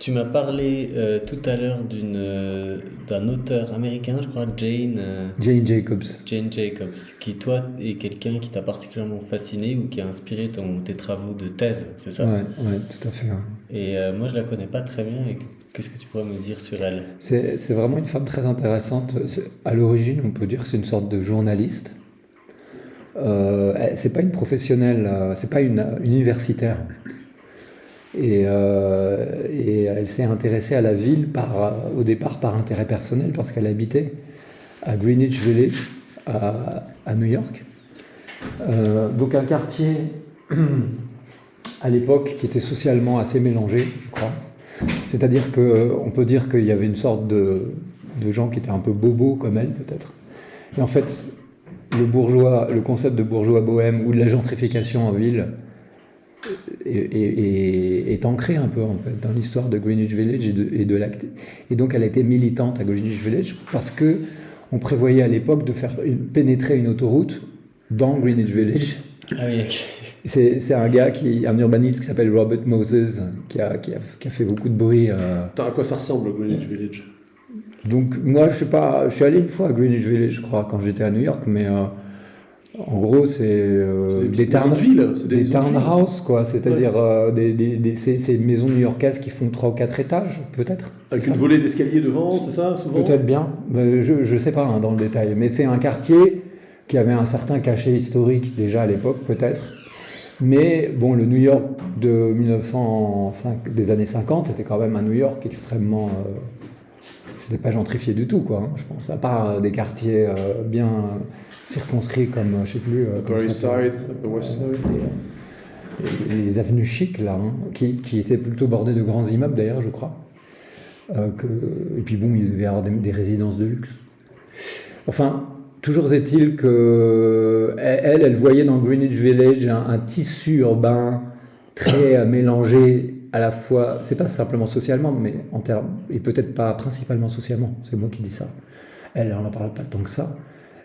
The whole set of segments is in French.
Tu m'as parlé tout à l'heure d'un auteur américain, je crois, Jane Jacobs. Jane Jacobs, qui toi est quelqu'un qui t'a particulièrement fasciné ou qui a inspiré tes travaux de thèse, c'est ça? Ouais, ouais, tout à fait. Ouais. Et moi je la connais pas très bien, et qu'est-ce que tu pourrais me dire sur elle? C'est vraiment une femme très intéressante. À l'origine, on peut dire que c'est une sorte de journaliste. C'est pas une professionnelle, c'est pas une universitaire. Et elle s'est intéressée à la ville au départ par intérêt personnel, parce qu'elle habitait à Greenwich Village, à New York. Donc un quartier à l'époque qui était socialement assez mélangé, je crois. C'est-à-dire qu'on peut dire qu'il y avait une sorte de gens qui étaient un peu bobos comme elle, peut-être. Et en fait, le concept de bourgeois bohème ou de la gentrification en ville est ancré un peu en fait, dans l'histoire de Greenwich Village et donc elle a été militante à Greenwich Village parce que on prévoyait à l'époque de faire pénétrer une autoroute dans Greenwich Village. Ah oui, ok. C'est un urbaniste qui s'appelle Robert Moses qui a fait beaucoup de bruit. Attends, à quoi ça ressemble Greenwich Village? Donc moi je suis allé une fois à Greenwich Village, je crois, quand j'étais à New York, mais en gros c'est des townhouses, quoi, c'est-à-dire ces maisons new-yorkaises qui font 3 ou 4 étages, peut-être. Avec une volée d'escalier devant, c'est ça, souvent? Peut-être bien, je sais pas dans le détail, mais c'est un quartier qui avait un certain cachet historique déjà à l'époque, peut-être. Mais bon, le New York de 1905, des années 50, c'était quand même un New York extrêmement... c'était pas gentrifié du tout, quoi, hein, je pense. À part des quartiers bien circonscrits comme, je sais plus... Upper East Side, Upper West Side. Les avenues chics, là, hein, qui étaient plutôt bordées de grands immeubles, d'ailleurs, je crois. Et puis bon, il devait y avoir des résidences de luxe. Enfin... Toujours est-il qu'elle voyait dans Greenwich Village un tissu urbain très mélangé à la fois, c'est pas simplement socialement, mais en termes, et peut-être pas principalement socialement, c'est moi qui dis ça. Elle n'en parle pas tant que ça,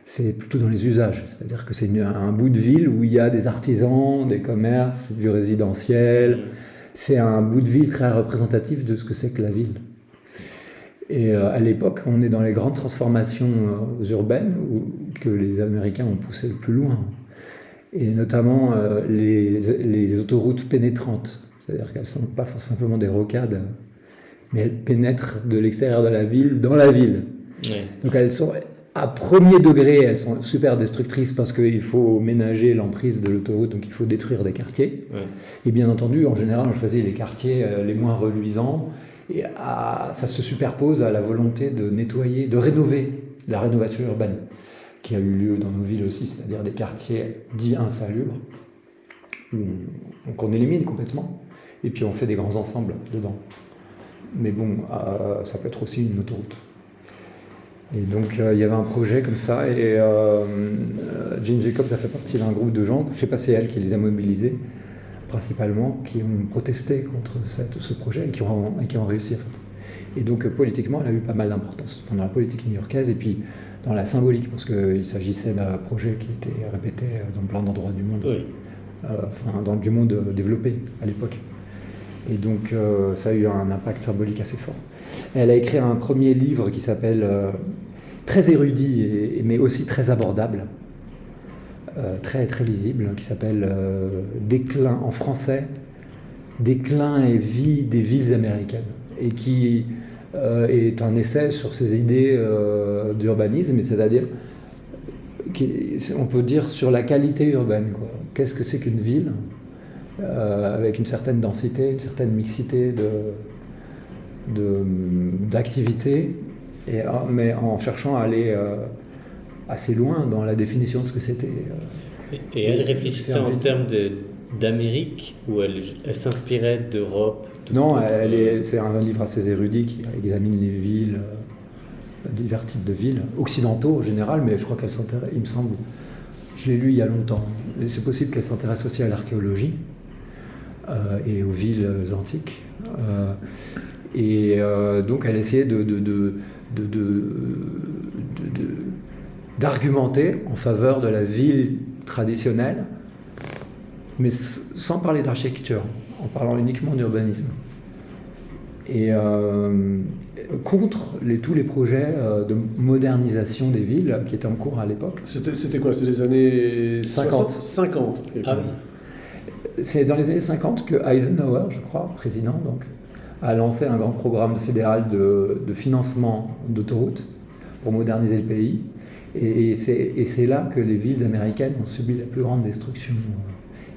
c'est plutôt dans les usages, c'est-à-dire que c'est un bout de ville où il y a des artisans, des commerces, du résidentiel, c'est un bout de ville très représentatif de ce que c'est que la ville. Et à l'époque, on est dans les grandes transformations urbaines que les Américains ont poussé le plus loin. Et notamment les autoroutes pénétrantes. C'est-à-dire qu'elles ne sont pas simplement des rocades, mais elles pénètrent de l'extérieur de la ville dans la ville. Ouais. Donc elles sont, à premier degré, elles sont super destructrices parce qu'il faut ménager l'emprise de l'autoroute, donc il faut détruire des quartiers. Ouais. Et bien entendu, en général, on choisit les quartiers les moins reluisants. Et ça se superpose à la volonté de nettoyer, de rénover, la rénovation urbaine qui a eu lieu dans nos villes aussi, c'est-à-dire des quartiers dits insalubres, qu'on élimine complètement, et puis on fait des grands ensembles dedans. Mais bon, ça peut être aussi une autoroute. Et donc il y avait un projet comme ça, et Jane Jacobs a fait partie d'un groupe de gens, je ne sais pas si c'est elle qui les a mobilisés, principalement, qui ont protesté contre ce projet et qui ont réussi à faire. Et donc politiquement, elle a eu pas mal d'importance, enfin, dans la politique new-yorkaise et puis dans la symbolique, parce qu'il s'agissait d'un projet qui était répété dans plein d'endroits du monde, oui. Dans du monde développé à l'époque. Et donc ça a eu un impact symbolique assez fort. Et elle a écrit un premier livre qui s'appelle, très érudit, mais aussi très abordable, très, très lisible, qui s'appelle Déclin, en français, Déclin et vie des villes américaines, et qui est un essai sur ces idées d'urbanisme, c'est-à-dire, on peut dire, sur la qualité urbaine, quoi. Qu'est-ce que c'est qu'une ville avec une certaine densité, une certaine mixité d'activités, mais en cherchant à aller assez loin dans la définition de ce que c'était. Et elle réfléchissait en termes d'Amérique, ou elle s'inspirait d'Europe? Non, c'est un livre assez érudit qui examine les villes, divers types de villes, occidentaux en général, mais je crois qu'elle s'intéresse, il me semble, je l'ai lu il y a longtemps, et c'est possible qu'elle s'intéresse aussi à l'archéologie et aux villes antiques. Donc elle essayait d'argumenter en faveur de la ville traditionnelle, mais sans parler d'architecture, en parlant uniquement d'urbanisme. et contre tous les projets de modernisation des villes qui étaient en cours à l'époque. C'était quoi? C'est les années 50. 50. Ah oui. C'est dans les années 50 que Eisenhower, je crois, président, donc, a lancé un grand programme fédéral de financement d'autoroutes pour moderniser le pays. Et c'est là que les villes américaines ont subi la plus grande destruction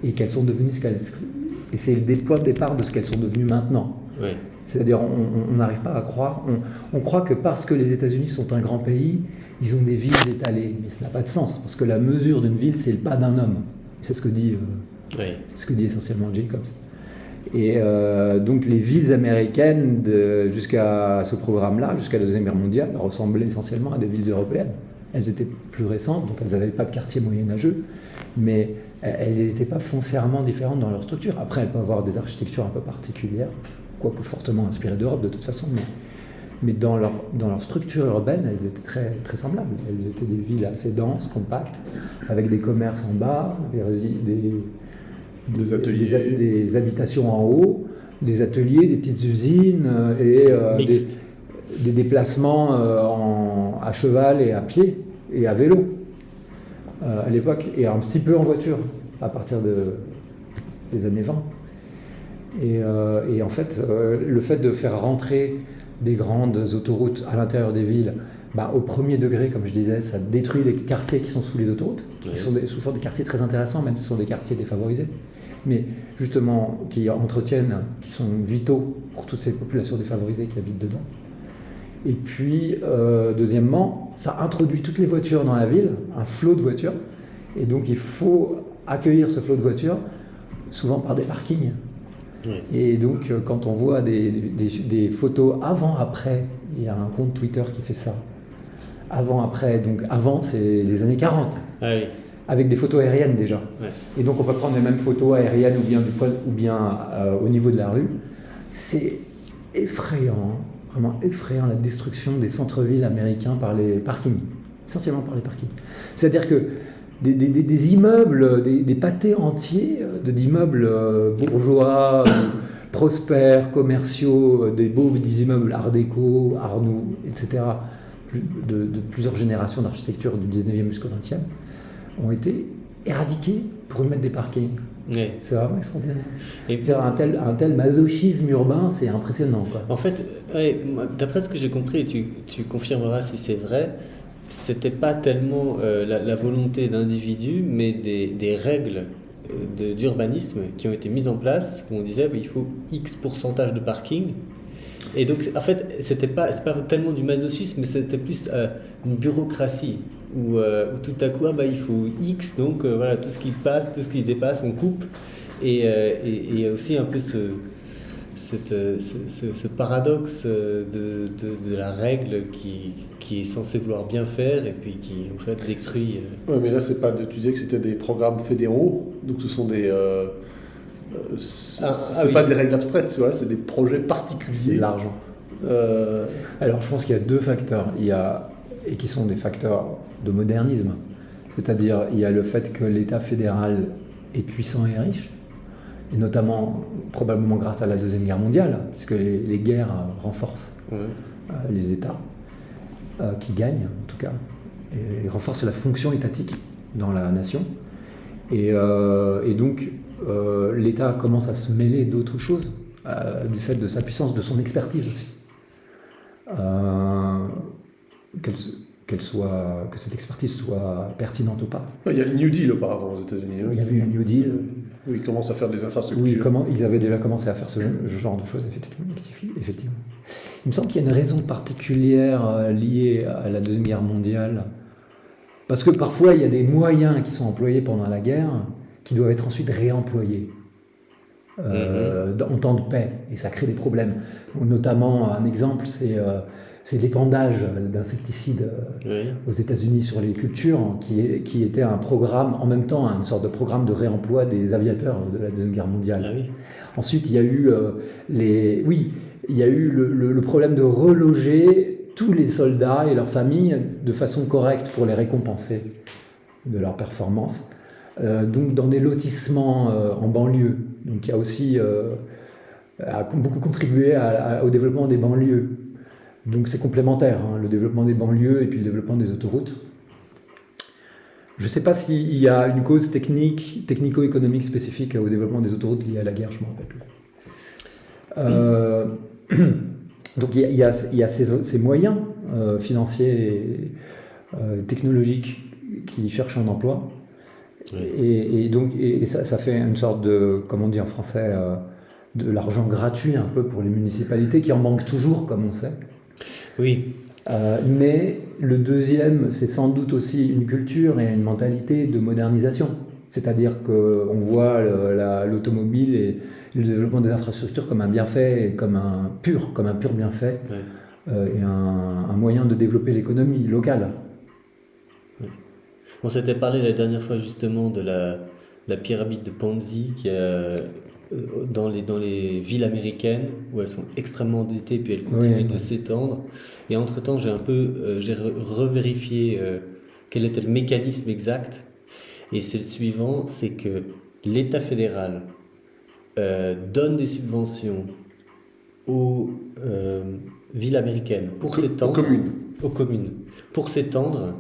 et qu'elles sont devenues ce qu'elles... Et c'est le point de départ de ce qu'elles sont devenues maintenant. Oui. C'est-à-dire, on n'arrive pas à croire... On croit que parce que les États-Unis sont un grand pays, ils ont des villes étalées. Mais ça n'a pas de sens, parce que la mesure d'une ville, c'est le pas d'un homme. C'est ce que dit... Oui. C'est ce que dit essentiellement Jacobs. Et donc les villes américaines, jusqu'à ce programme-là, jusqu'à la Deuxième Guerre mondiale, ressemblaient essentiellement à des villes européennes. Elles étaient plus récentes, donc elles n'avaient pas de quartier moyenâgeux, mais elles n'étaient pas foncièrement différentes dans leur structure. Après, elles peuvent avoir des architectures un peu particulières, quoique fortement inspirées d'Europe de toute façon, mais dans leur structure urbaine, elles étaient très, très semblables. Elles étaient des villes assez denses, compactes, avec des commerces en bas, des ateliers, des habitations en haut, des ateliers, des petites usines et des déplacements à cheval et à pied et à vélo à l'époque, et un petit peu en voiture à partir des années 20. Et en fait, le fait de faire rentrer des grandes autoroutes à l'intérieur des villes, au premier degré, comme je disais, ça détruit les quartiers qui sont sous les autoroutes, qui sont souvent des quartiers très intéressants, même si ce sont des quartiers défavorisés, mais justement qui entretiennent, qui sont vitaux pour toutes ces populations défavorisées qui habitent dedans. Et puis, deuxièmement, ça introduit toutes les voitures dans la ville, un flot de voitures, et donc il faut accueillir ce flot de voitures, souvent par des parkings. Oui. Et donc, quand on voit des photos avant-après, il y a un compte Twitter qui fait ça. Avant-après, donc avant, c'est les années 40. Ah oui. Avec des photos aériennes déjà. Ouais. Et donc on peut prendre les mêmes photos aériennes ou bien au niveau de la rue. C'est effrayant, vraiment effrayant, la destruction des centres-villes américains par les parkings, essentiellement par les parkings. C'est-à-dire que des immeubles, des pâtés entiers d'immeubles bourgeois, prospères, commerciaux, des immeubles art déco, art nouveau, etc., de plusieurs générations d'architecture du 19e jusqu'au 20e, ont été éradiqués pour y mettre des parkings. Oui. C'est vraiment extraordinaire. Et Un tel masochisme urbain, c'est impressionnant, quoi. en fait, ouais, d'après ce que j'ai compris, et tu confirmeras si c'est vrai, c'était pas tellement la volonté d'individus, mais des règles d'urbanisme qui ont été mises en place, où on disait il faut X pourcentage de parking. Et donc, en fait, c'est pas tellement du masochisme, mais c'était plus une bureaucratie, où tout à coup, il faut X, donc voilà, tout ce qui passe, tout ce qui dépasse, on coupe. Et il y a aussi un peu ce paradoxe de la règle qui est censée vouloir bien faire et puis qui en fait détruit. Ouais, mais là, c'est pas tu disais que c'était des programmes fédéraux, donc ce sont des. C'est pas des règles abstraites, tu vois, c'est des projets particuliers. C'est de l'argent. Alors, je pense qu'il y a deux facteurs, et qui sont des facteurs de modernisme. C'est-à-dire, il y a le fait que l'État fédéral est puissant et riche, et notamment, probablement grâce à la Deuxième Guerre mondiale, puisque les guerres renforcent les États, qui gagnent en tout cas, et renforcent la fonction étatique dans la nation. Et donc, l'État commence à se mêler d'autres choses, du fait de sa puissance, de son expertise aussi. Que cette expertise soit pertinente ou pas. Il y a le New Deal auparavant aux États-Unis. Il y a eu le New Deal. Où ils commencent à faire des infrastructures. Ils avaient déjà commencé à faire ce genre de choses, effectivement. Il me semble qu'il y a une raison particulière liée à la Deuxième Guerre mondiale. Parce que parfois, il y a des moyens qui sont employés pendant la guerre qui doivent être ensuite réemployés en temps de paix. Et ça crée des problèmes. Notamment, un exemple, c'est l'épandage d'insecticides aux États-Unis sur les cultures, qui était un programme, en même temps, une sorte de programme de réemploi des aviateurs de la Deuxième Guerre mondiale. Ah oui. Ensuite, il y a eu le problème de reloger tous les soldats et leurs familles de façon correcte pour les récompenser de leur performance. Donc dans des lotissements en banlieue. Donc il y a aussi a beaucoup contribué au développement des banlieues. Donc c'est complémentaire, hein, le développement des banlieues et puis le développement des autoroutes. Je ne sais pas s'il y a une cause technico-économique spécifique au développement des autoroutes liées à la guerre, je ne m'en rappelle plus. Donc il y a ces moyens financiers et technologiques qui cherchent un emploi. Oui. Et ça fait une sorte de, comme on dit en français, de l'argent gratuit un peu pour les municipalités qui en manquent toujours, comme on sait. Oui. Mais le deuxième, c'est sans doute aussi une culture et une mentalité de modernisation. C'est-à-dire qu'on voit l'automobile et le développement des infrastructures comme un bienfait, comme un pur bienfait, et un moyen de développer l'économie locale. Ouais. On s'était parlé la dernière fois justement de la pyramide de Ponzi qui a, dans les villes américaines où elles sont extrêmement endettées puis elles continuent de s'étendre. Et entre-temps, j'ai revérifié quel était le mécanisme exact. Et c'est le suivant, c'est que l'État fédéral donne des subventions aux villes américaines pour s'étendre. Aux communes. Pour s'étendre.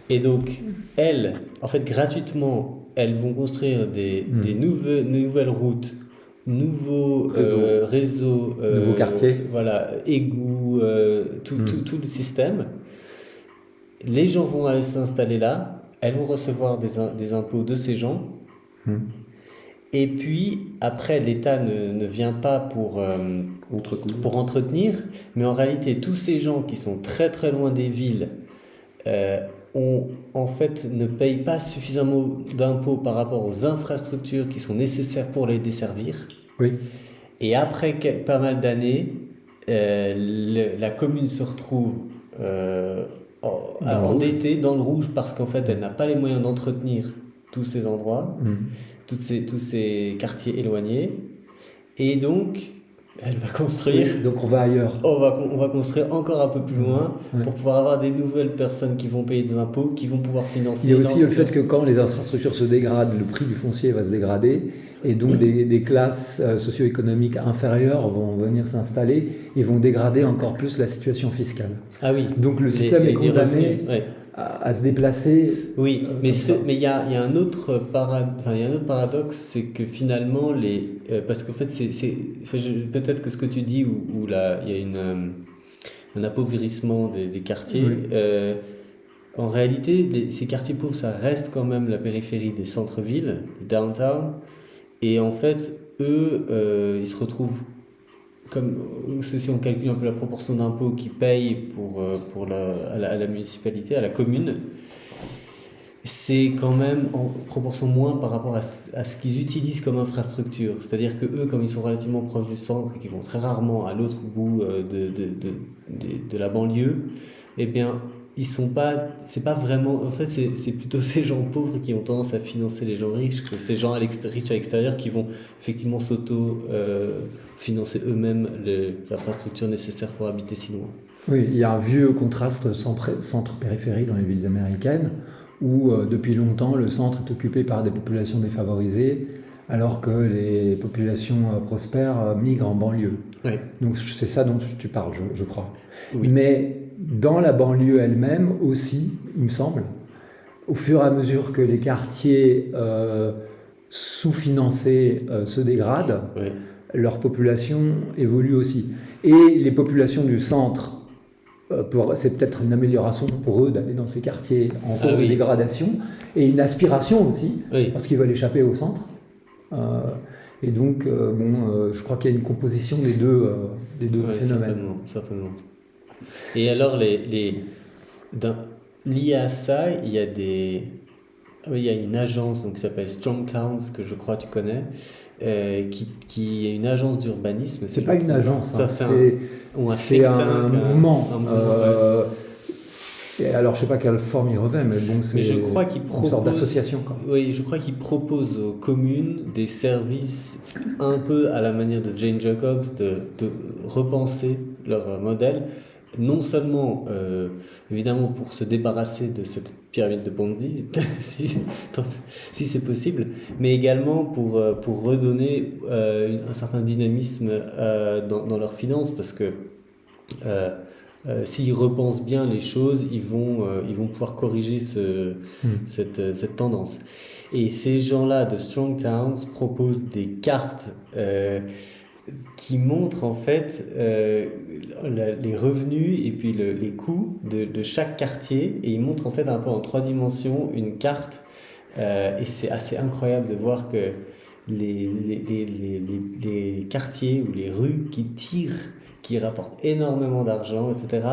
Et donc, elles, en fait, gratuitement, elles vont construire des nouvelles routes, nouveaux réseaux, nouveaux quartiers. Voilà, égouts, tout le système. Les gens vont aller s'installer là. Elles vont recevoir des impôts de ces gens. Et puis, après, l'État ne vient pas pour entretenir, mais en réalité, tous ces gens qui sont très très loin des villes en fait, ne payent pas suffisamment d'impôts par rapport aux infrastructures qui sont nécessaires pour les desservir. Oui. Et après pas mal d'années, la commune se retrouve endettée dans le rouge parce qu'en fait, elle n'a pas les moyens d'entretenir tous ces endroits, tous ces quartiers éloignés. Et donc, elle va construire. Oui, donc on va ailleurs. On va construire encore un peu plus loin pour pouvoir avoir des nouvelles personnes qui vont payer des impôts, qui vont pouvoir financer. Il y a aussi le fait que quand les infrastructures se dégradent, le prix du foncier va se dégrader et donc des classes socio-économiques inférieures vont venir s'installer et vont dégrader encore plus la situation fiscale. Ah oui. Donc le système est condamné à se déplacer. Oui, mais il y a un autre paradoxe, c'est que finalement parce qu'en fait peut-être que ce que tu dis où là il y a un appauvrissement des quartiers. En réalité, ces quartiers pauvres, ça reste quand même la périphérie des centres-villes, downtown, et en fait eux ils se retrouvent comme si on calcule un peu la proportion d'impôts qu'ils payent à la municipalité, à la commune, c'est quand même en proportion moins par rapport à ce qu'ils utilisent comme infrastructure. C'est-à-dire que eux, comme ils sont relativement proches du centre et qu'ils vont très rarement à l'autre bout de la banlieue, eh bien, c'est pas vraiment, en fait, c'est plutôt ces gens pauvres qui ont tendance à financer les gens riches que ces gens riches à l'extérieur qui vont effectivement financer eux-mêmes l'infrastructure nécessaire pour habiter si loin. Oui, il y a un vieux contraste centre-périphérie dans les villes américaines où depuis longtemps le centre est occupé par des populations défavorisées alors que les populations prospères migrent en banlieue. Oui. Donc c'est ça dont tu parles, je crois. Oui. Mais dans la banlieue elle-même aussi, il me semble, au fur et à mesure que les quartiers sous-financés se dégradent, leur population évolue aussi. Et les populations du centre, c'est peut-être une amélioration pour eux d'aller dans ces quartiers en cours de dégradation, et une aspiration aussi, parce qu'ils veulent échapper au centre. Et donc, je crois qu'il y a une composition des deux phénomènes. Certainement. Et alors, lié à ça, il y a une agence qui s'appelle Strong Towns, que je crois tu connais, qui est une agence d'urbanisme. C'est pas une agence, c'est un mouvement. Et alors, je sais pas quelle forme il revêt, mais bon, c'est une sorte d'association. Oui, je crois qu'il propose aux communes des services un peu à la manière de Jane Jacobs, de repenser leur modèle non seulement, évidemment, pour se débarrasser de cette pyramide de Ponzi, si c'est possible, mais également pour redonner un certain dynamisme dans leurs finances, parce que s'ils repensent bien les choses, ils vont pouvoir corriger cette tendance. Et ces gens-là de Strong Towns proposent des cartes qui montrent en fait les revenus et puis les coûts de chaque quartier, et ils montrent en fait un peu en 3 dimensions une carte, et c'est assez incroyable de voir que les quartiers ou les rues qui rapportent énormément d'argent, etc.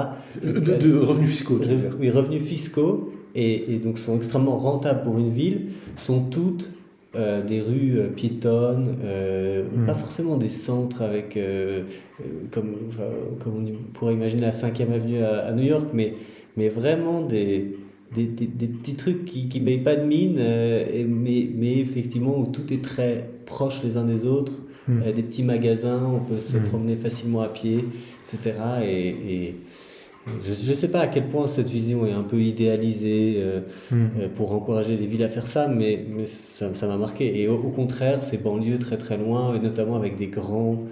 De revenus fiscaux. Oui, revenus fiscaux, et donc sont extrêmement rentables pour une ville, sont toutes des rues piétonnes, pas forcément des centres avec, comme on pourrait imaginer la 5e avenue à New York, mais vraiment des petits trucs qui ne payent pas de mine, mais effectivement où tout est très proche les uns des autres, des petits magasins, on peut se promener facilement à pied, etc. Et je ne sais pas à quel point cette vision est un peu idéalisée pour encourager les villes à faire ça, mais ça m'a marqué. Et au contraire, ces banlieues très très loin, et notamment avec des grands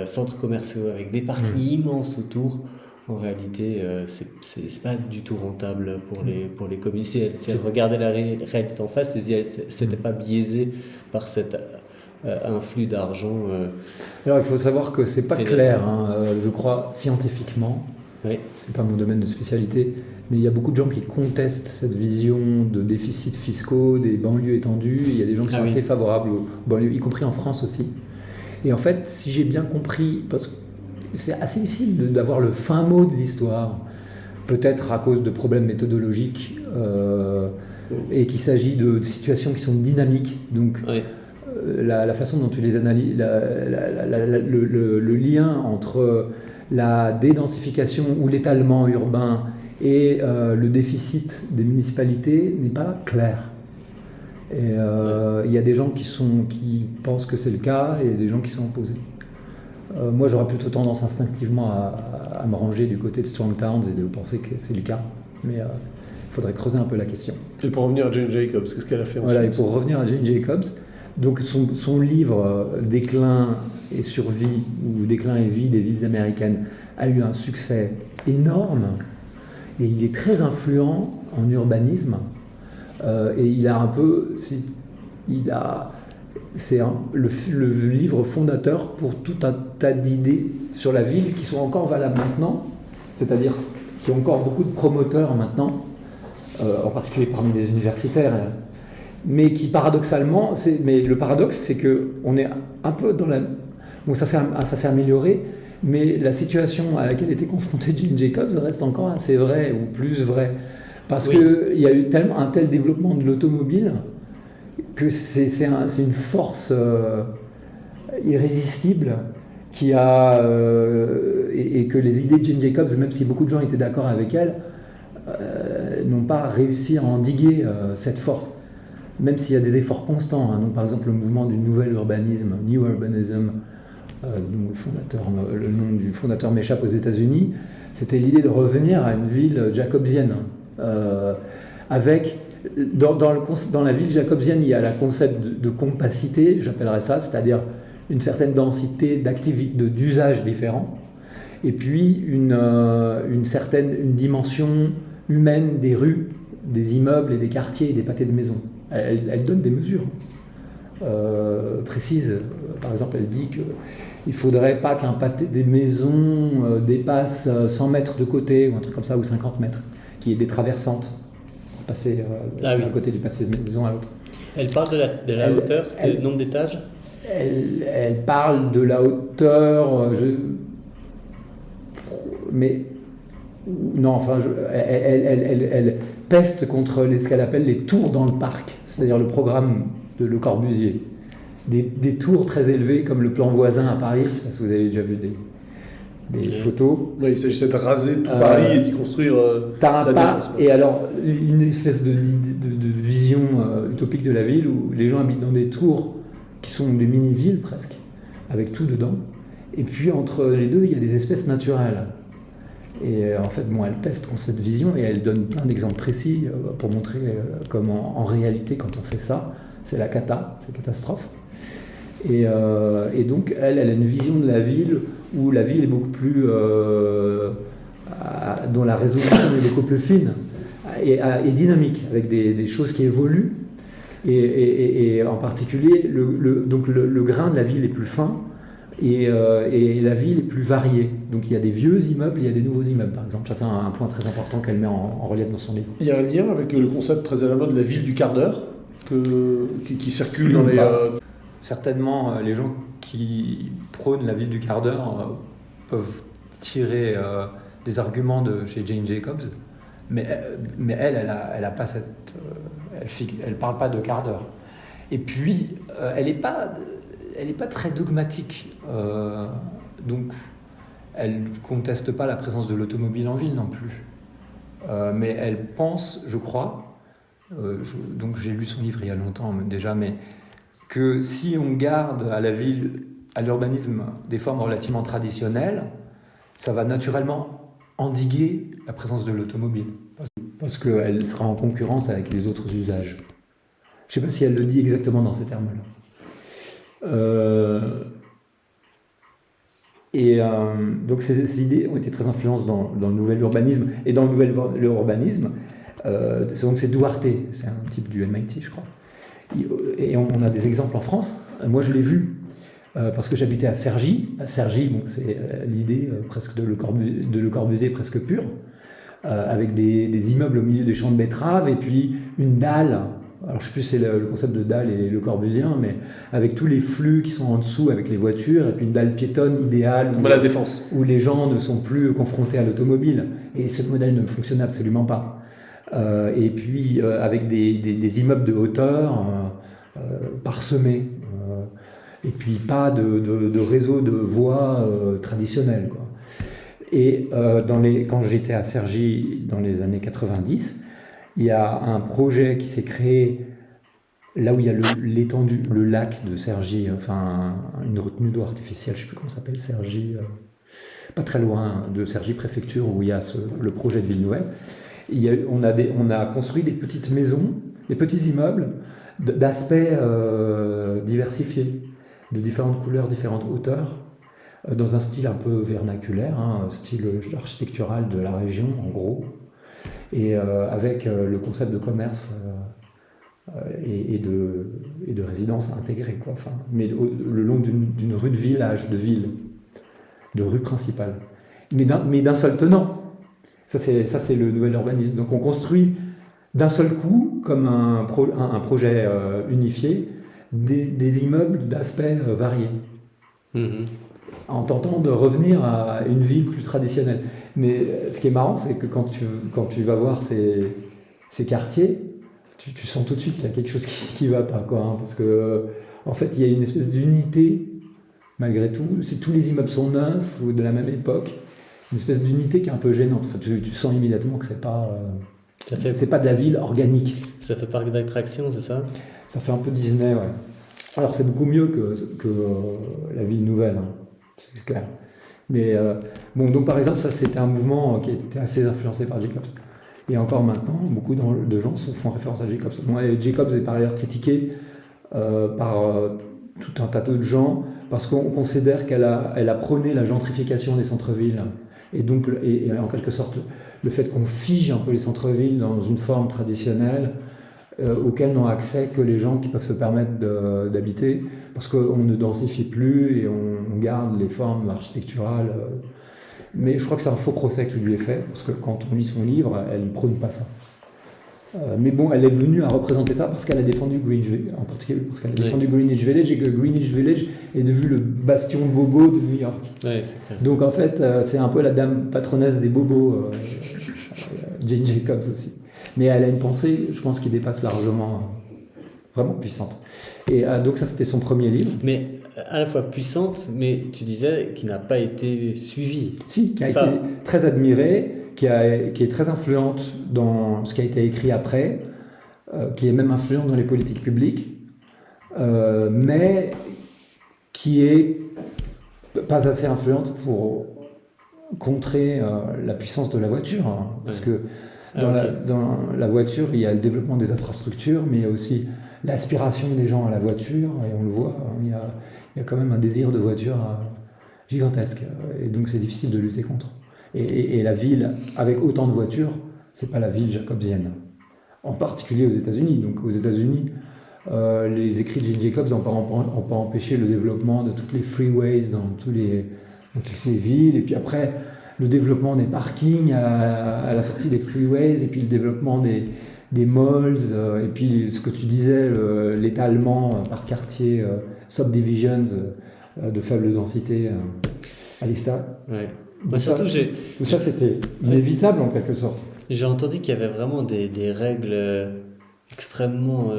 centres commerciaux, avec des parkings immenses autour, en réalité, c'est pas du tout rentable pour les communes. Si elles regardaient la réalité en face, si elles n'étaient pas biaisées par cet influx d'argent. Alors il faut savoir que c'est pas clair, je crois, scientifiquement. Oui. C'est pas mon domaine de spécialité, mais il y a beaucoup de gens qui contestent cette vision de déficits fiscaux, des banlieues étendues. Il y a des gens qui sont assez favorables aux banlieues, y compris en France aussi. Et en fait, si j'ai bien compris, parce que c'est assez difficile d'avoir le fin mot de l'histoire, peut-être à cause de problèmes méthodologiques, et qu'il s'agit de situations qui sont dynamiques. Donc, la façon dont tu les analyses, le lien entre la dédensification ou l'étalement urbain et le déficit des municipalités n'est pas clair. Et il y a des gens qui pensent que c'est le cas et des gens qui sont opposés. Moi, j'aurais plutôt tendance instinctivement à me ranger du côté de Strong Towns et de penser que c'est le cas. Mais il faudrait creuser un peu la question. Et pour revenir à Jane Jacobs, qu'est-ce qu'elle a fait ensuite ? Voilà, et pour revenir à Jane Jacobs, donc son livre Déclin et survie, ou Déclin et vie des villes américaines, a eu un succès énorme, et il est très influent en urbanisme, et il a un peu, c'est le livre fondateur pour tout un tas d'idées sur la ville qui sont encore valables maintenant, c'est-à-dire qu'il y a encore beaucoup de promoteurs maintenant, en particulier parmi les universitaires, mais qui paradoxalement, mais le paradoxe c'est que on est un peu dans la... Bon, ça s'est amélioré, mais la situation à laquelle était confrontée Jane Jacobs reste encore assez vraie, ou plus vraie, parce qu'il y a eu un tel développement de l'automobile que c'est une force irrésistible qui a... et que les idées de Jane Jacobs, même si beaucoup de gens étaient d'accord avec elle, n'ont pas réussi à endiguer cette force. Même s'il y a des efforts constants, donc par exemple le mouvement du nouvel urbanisme, New Urbanism, le nom du fondateur m'échappe aux États-Unis, c'était l'idée de revenir à une ville jacobsienne. Avec, dans la ville jacobsienne, il y a le concept de compacité, j'appellerais ça, c'est-à-dire une certaine densité d'usages différents, et puis une dimension humaine des rues, des immeubles et des quartiers et des pâtés de maisons. Elle donne des mesures précises. Par exemple, elle dit qu'il ne faudrait pas qu'un pâté des maisons dépasse 100 mètres de côté, ou un truc comme ça, ou 50 mètres, qu'il y ait des traversantes pour passer d'un côté du pâté de maison à l'autre. Elle parle de la hauteur, du nombre d'étages. Elle parle de la hauteur, mais non, enfin, elle peste contre ce qu'elle appelle les tours dans le parc, c'est-à-dire le programme de Le Corbusier. Des tours très élevées comme le plan voisin à Paris, je ne sais pas si vous avez déjà vu des photos. Oui, il s'agissait de raser tout Paris et d'y construire la défense. Et alors, une espèce de vision utopique de la ville où les gens habitent dans des tours qui sont des mini-villes presque, avec tout dedans. Et puis entre les deux, il y a des espèces naturelles. Et en fait, bon, elle peste contre cette vision et elle donne plein d'exemples précis pour montrer comment, en réalité, quand on fait ça, c'est la cata, c'est la catastrophe. Et donc, elle a une vision de la ville où la ville est beaucoup plus. Dont la résolution est beaucoup plus fine et dynamique, avec des choses qui évoluent. Et en particulier, donc le grain de la ville est plus fin. Et la ville est plus variée. Donc il y a des vieux immeubles, il y a des nouveaux immeubles, par exemple. Ça, c'est un point très important qu'elle met en relief dans son livre. Il y a un lien avec le concept très à la mode de la ville du quart d'heure qui circule dans les... Certainement, les gens qui prônent la ville du quart d'heure peuvent tirer des arguments de chez Jane Jacobs, mais elle a pas cette... elle parle pas de quart d'heure. Et puis, elle n'est pas très dogmatique. Donc, elle ne conteste pas la présence de l'automobile en ville non plus. Mais elle pense, je crois, donc j'ai lu son livre il y a longtemps déjà, mais que si on garde à la ville, à l'urbanisme, des formes relativement traditionnelles, ça va naturellement endiguer la présence de l'automobile. Parce qu'elle sera en concurrence avec les autres usages. Je ne sais pas si elle le dit exactement dans ces termes-là. Donc ces idées ont été très influentes dans le nouvel urbanisme. Et dans le nouvel urbanisme, c'est Duarte, c'est un type du MIT, je crois. Et on a des exemples en France. Moi, je l'ai vu parce que j'habitais à Cergy. À Cergy, bon, c'est l'idée presque de Le Corbusier presque pure, avec des immeubles au milieu des champs de betteraves et puis une dalle. Alors je ne sais plus si c'est le concept de dalle et le Corbusien, mais avec tous les flux qui sont en dessous avec les voitures, et puis une dalle piétonne idéale Comme à la Défense, où les gens ne sont plus confrontés à l'automobile. Et ce modèle ne fonctionne absolument pas. Et puis avec des immeubles de hauteur parsemés, et puis pas de réseau de voies traditionnelles, quoi. Et quand j'étais à Cergy dans les années 90, il y a un projet qui s'est créé là où il y a l'étendue, le lac de Cergy, enfin une retenue d'eau artificielle, je ne sais plus comment ça s'appelle, Cergy, pas très loin de Cergy préfecture où il y a le projet de ville nouvelle. On a construit des petites maisons, des petits immeubles d'aspects diversifiés, de différentes couleurs, différentes hauteurs, dans un style un peu vernaculaire, un style architectural de la région en gros. Et avec le concept de commerce et de résidence intégrée, quoi. Enfin, mais le long d'une rue de village, de ville, de rue principale. Mais d'un seul tenant. Ça, c'est le nouvel urbanisme. Donc on construit d'un seul coup, comme un projet unifié, des immeubles d'aspects variés. Mm-hmm. En tentant de revenir à une ville plus traditionnelle. Mais ce qui est marrant, c'est que quand tu vas voir ces quartiers, tu sens tout de suite qu'il y a quelque chose qui ne va pas, quoi, hein, parce que en fait, il y a une espèce d'unité, malgré tout. Si tous les immeubles sont neufs ou de la même époque, une espèce d'unité qui est un peu gênante. Enfin, tu sens immédiatement que c'est pas de la ville organique. Ça fait parc d'attractions, c'est ça ? Ça fait un peu Disney, ouais. Alors c'est beaucoup mieux que la ville nouvelle, hein. C'est clair. Mais bon, donc par exemple, ça c'était un mouvement qui était assez influencé par Jacobs. Et encore maintenant, beaucoup de gens font référence à Jacobs. Moi, Jacobs est par ailleurs critiqué par tout un tas de gens parce qu'on considère qu'elle a prôné la gentrification des centres-villes. Et donc, et en quelque sorte, le fait qu'on fige un peu les centres-villes dans une forme traditionnelle auxquelles n'ont accès que les gens qui peuvent se permettre d'habiter, parce qu'on ne densifie plus et on garde les formes architecturales. Mais je crois que c'est un faux procès qui lui est fait, parce que quand on lit son livre, elle ne prône pas ça. Mais bon, elle est venue à représenter ça parce qu'elle a défendu Greenwich Village, en particulier parce qu'elle a défendu Greenwich Village, et que Greenwich Village est devenu le bastion bobo de New York. Ouais, c'est clair. Donc en fait, c'est un peu la dame patronesse des bobos, Jane Jacobs aussi. Mais elle a une pensée, je pense, qui dépasse largement, vraiment puissante. Et donc ça, c'était son premier livre. Mais à la fois puissante, mais tu disais qui n'a pas été suivie. Si, qui a été très admirée, qui est très influente dans ce qui a été écrit après, qui est même influente dans les politiques publiques, mais qui est pas assez influente pour contrer la puissance de la voiture, hein, parce que ok. dans la voiture, il y a le développement des infrastructures, mais il y a aussi l'aspiration des gens à la voiture, et on le voit, hein, il y a quand même un désir de voiture gigantesque, et donc c'est difficile de lutter contre. Et la ville, avec autant de voitures, c'est pas la ville jacobsienne, en particulier aux États-Unis. Donc aux États-Unis, les écrits de Gene Jacobs n'ont pas empêché le développement de toutes les freeways dans toutes les villes, et puis après le développement des parkings à la sortie des freeways, et puis le développement des malls, et puis ce que tu disais, l'étalement par quartier, subdivisions de faible densité à l'Ista. Ouais. Tout Moi, surtout, tout ça, c'était inévitable en quelque sorte. j'ai entendu qu'il y avait vraiment des règles extrêmement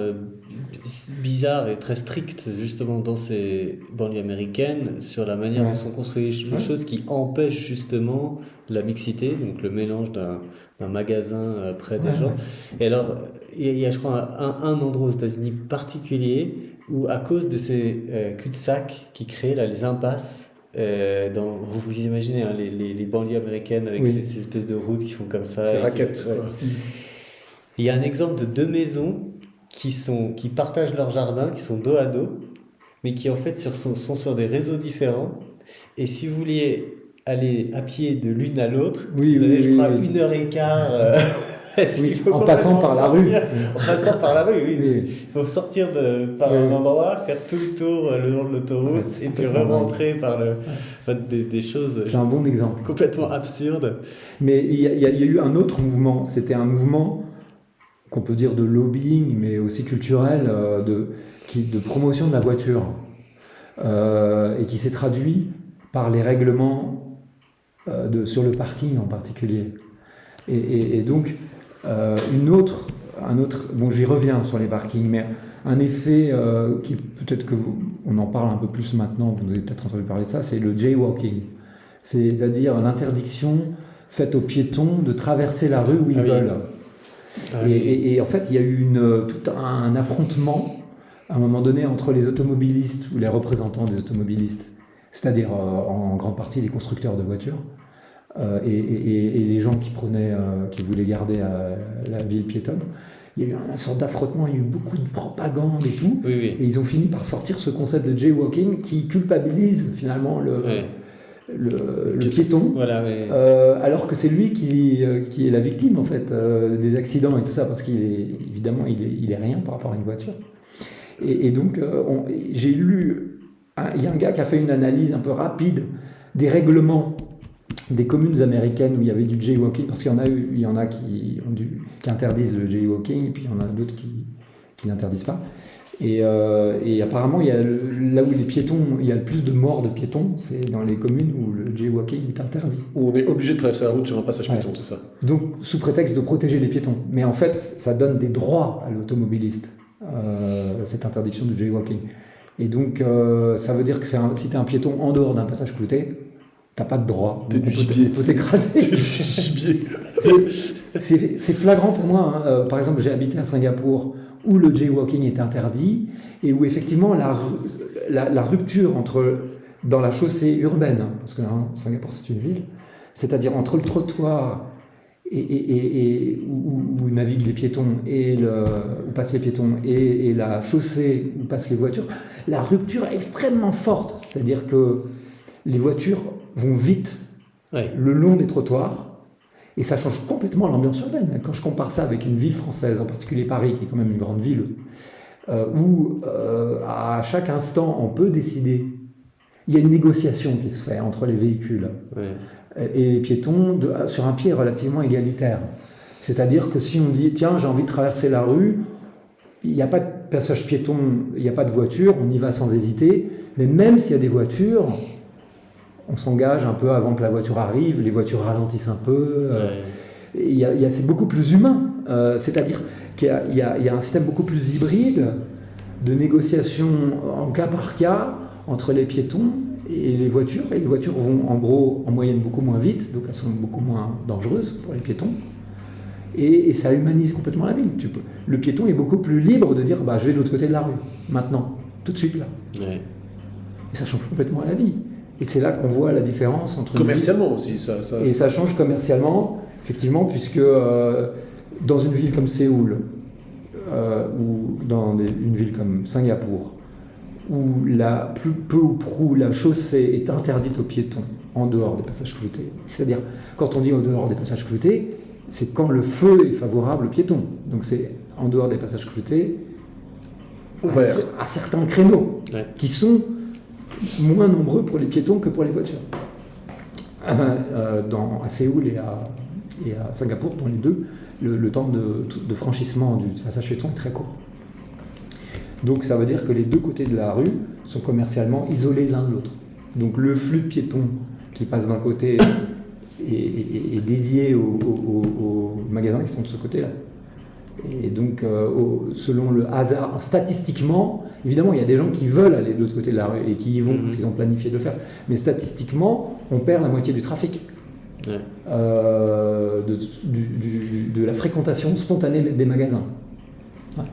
bizarres et très strictes, justement, dans ces banlieues américaines, sur la manière Ouais. dont sont construites les Ouais. choses qui empêchent justement la mixité, donc le mélange d'un magasin près des Ouais, gens. ouais. Et alors, il y a, je crois, un endroit aux États-Unis particulier où, à cause de ces cul-de-sac qui créent là, les impasses, vous imaginez hein, les banlieues américaines avec Oui. ces espèces de routes qui font comme ça. C'est et raquette. ouais. Quoi. Il y a un exemple de deux maisons qui partagent leur jardin, qui sont dos à dos, mais qui en fait sont sur des réseaux différents. Et si vous vouliez aller à pied de l'une à l'autre, Oui, vous avez, oui, je oui, crois, oui. 1 heure et quart. Est-ce Oui, qu'il faut en passant complètement par la rue. sortir En passant par la rue, oui. Oui. Il faut sortir par Oui, un oui. endroit, faire tout le tour le long de l'autoroute, Ouais, et puis complètement re-rentrer par enfin, des choses C'est un bon exemple. complètement absurdes. Mais il y a eu un autre mouvement. C'était un mouvement qu'on peut dire de lobbying, mais aussi culturel, de promotion de la voiture, et qui s'est traduit par les règlements sur le parking en particulier. Et donc, bon, j'y reviens sur les parkings, mais un effet qui peut-être on en parle un peu plus maintenant, vous avez peut-être entendu parler de ça, c'est le jaywalking. C'est-à-dire l'interdiction faite aux piétons de traverser la rue où ils Ah oui. veulent. Ah oui. Et en fait, il y a eu tout un affrontement à un moment donné entre les automobilistes ou les représentants des automobilistes, c'est-à-dire en grande partie les constructeurs de voitures, et les gens qui voulaient garder la ville piétonne. Il y a eu une sorte d'affrontement, il y a eu beaucoup de propagande et tout, Oui, oui. et ils ont fini par sortir ce concept de jaywalking qui culpabilise finalement Ouais. le piéton. Voilà, ouais. Alors que c'est lui qui est la victime en fait des accidents et tout ça, parce évidemment il est rien par rapport à une voiture. Et donc j'ai lu, il y a un gars qui a fait une analyse un peu rapide des règlements des communes américaines où il y avait du jaywalking, parce qu'il y en a qui interdisent le jaywalking, et puis il y en a d'autres qui l'interdisent pas. Et apparemment, là où il y a le plus de morts de piétons, c'est dans les communes où le jaywalking est interdit. Où on est obligé de traverser la route sur un passage Ouais. piéton, c'est ça. Donc, sous prétexte de protéger les piétons. Mais en fait, ça donne des droits à l'automobiliste, cette interdiction du jaywalking. Et donc, ça veut dire que si tu es un piéton en dehors d'un passage clouté, t'as pas de droit. T'es Donc, du gibier. on peut t'écraser. Du gibier. C'est flagrant pour moi, hein. Par exemple, j'ai habité à Singapour où le jaywalking est interdit et où effectivement la rupture dans la chaussée urbaine, hein, parce que hein, Singapour c'est une ville, c'est-à-dire entre le trottoir où naviguent les piétons où passent les piétons et la chaussée où passent les voitures, la rupture est extrêmement forte, c'est-à-dire que les voitures vont vite Ouais. le long des trottoirs. Et ça change complètement l'ambiance urbaine. Quand je compare ça avec une ville française, en particulier Paris, qui est quand même une grande ville, où à chaque instant on peut décider, il y a une négociation qui se fait entre les véhicules Ouais. et les piétons sur un pied relativement égalitaire. C'est-à-dire que si on dit, tiens, j'ai envie de traverser la rue, il n'y a pas de passage piéton, il n'y a pas de voiture, on y va sans hésiter, mais même s'il y a des voitures, on s'engage un peu avant que la voiture arrive, les voitures ralentissent un peu. Ouais. C'est beaucoup plus humain. C'est-à-dire qu'il y a un système beaucoup plus hybride de négociation en cas par cas entre les piétons et les voitures. Et les voitures vont en gros en moyenne beaucoup moins vite, donc elles sont beaucoup moins dangereuses pour les piétons. Et ça humanise complètement la ville. Le piéton est beaucoup plus libre de dire bah, je vais de l'autre côté de la rue, maintenant, tout de suite là. Ouais. Et ça change complètement la vie. Et c'est là qu'on voit la différence entre... Commercialement aussi, Et ça change commercialement, effectivement, puisque dans une ville comme Séoul, ou dans une ville comme Singapour, où peu ou prou la chaussée est interdite aux piétons en dehors des passages cloutés. C'est-à-dire, quand on dit en dehors des passages cloutés, c'est quand le feu est favorable aux piétons. Donc c'est en dehors des passages cloutés, à certains créneaux, qui sont moins nombreux pour les piétons que pour les voitures. À Séoul et à Singapour, dans les deux, le temps de franchissement du passage piéton est très court. Donc ça veut dire que les deux côtés de la rue sont commercialement isolés l'un de l'autre. Donc le flux de piétons qui passe d'un côté est dédié aux magasins qui sont de ce côté-là. Et donc, selon le hasard, statistiquement, évidemment, il y a des gens qui veulent aller de l'autre côté de la rue et qui y vont parce qu'ils ont planifié de le faire. Mais statistiquement, on perd la moitié du trafic. Ouais. De la fréquentation spontanée des magasins. Ouais.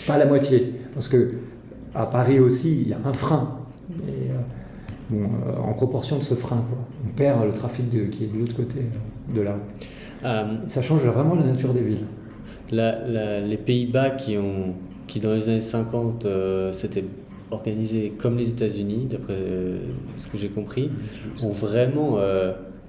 Pas la moitié. Parce qu'à Paris aussi, il y a un frein. Et, en proportion de ce frein, quoi. On perd le trafic qui est de l'autre côté de la rue. Ça change vraiment la nature des villes. Les Pays-Bas qui dans les années 50 s'étaient organisés comme les États-Unis, d'après ce que j'ai compris, ont vraiment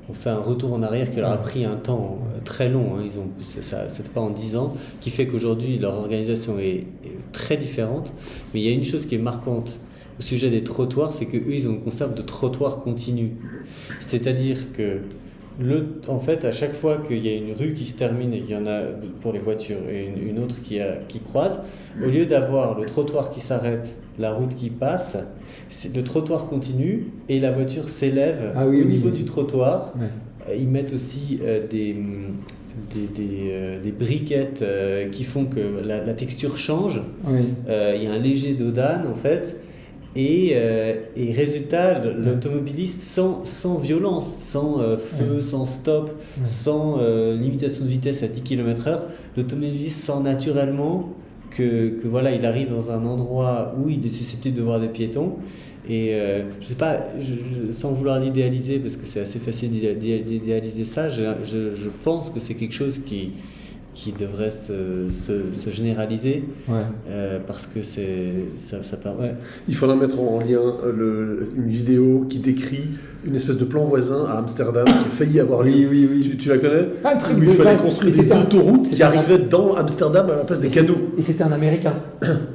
ont fait un retour en arrière qui leur a pris un temps très long. C'était pas en 10 ans, qui fait qu'aujourd'hui leur organisation est très différente. Mais il y a une chose qui est marquante au sujet des trottoirs, c'est qu'eux ils ont un concept de trottoir continu. C'est-à-dire que en fait, à chaque fois qu'il y a une rue qui se termine et qu'il y en a pour les voitures et une autre qui croise, au lieu d'avoir le trottoir qui s'arrête, la route qui passe, le trottoir continue et la voiture s'élève au niveau du trottoir. Ouais. Ils mettent aussi des briquettes qui font que la texture change. Oui. Il y a un léger dos d'âne en fait. Et résultat, l'automobiliste sans violence, sans feu, sans stop, sans limitation de vitesse à 10 km/h, l'automobiliste sent naturellement que voilà, il arrive dans un endroit où il est susceptible de voir des piétons. Et je sais pas, sans vouloir l'idéaliser, parce que c'est assez facile d'idéaliser ça, je pense que c'est quelque chose qui devrait se généraliser, parce que ça permet... Il faudra mettre en lien une vidéo qui décrit une espèce de plan voisin à Amsterdam qui a failli avoir lieu. Oui. Tu la connais? Où il fallait construire des autoroutes qui arrivaient dans Amsterdam à la place des canaux. Et c'était un Américain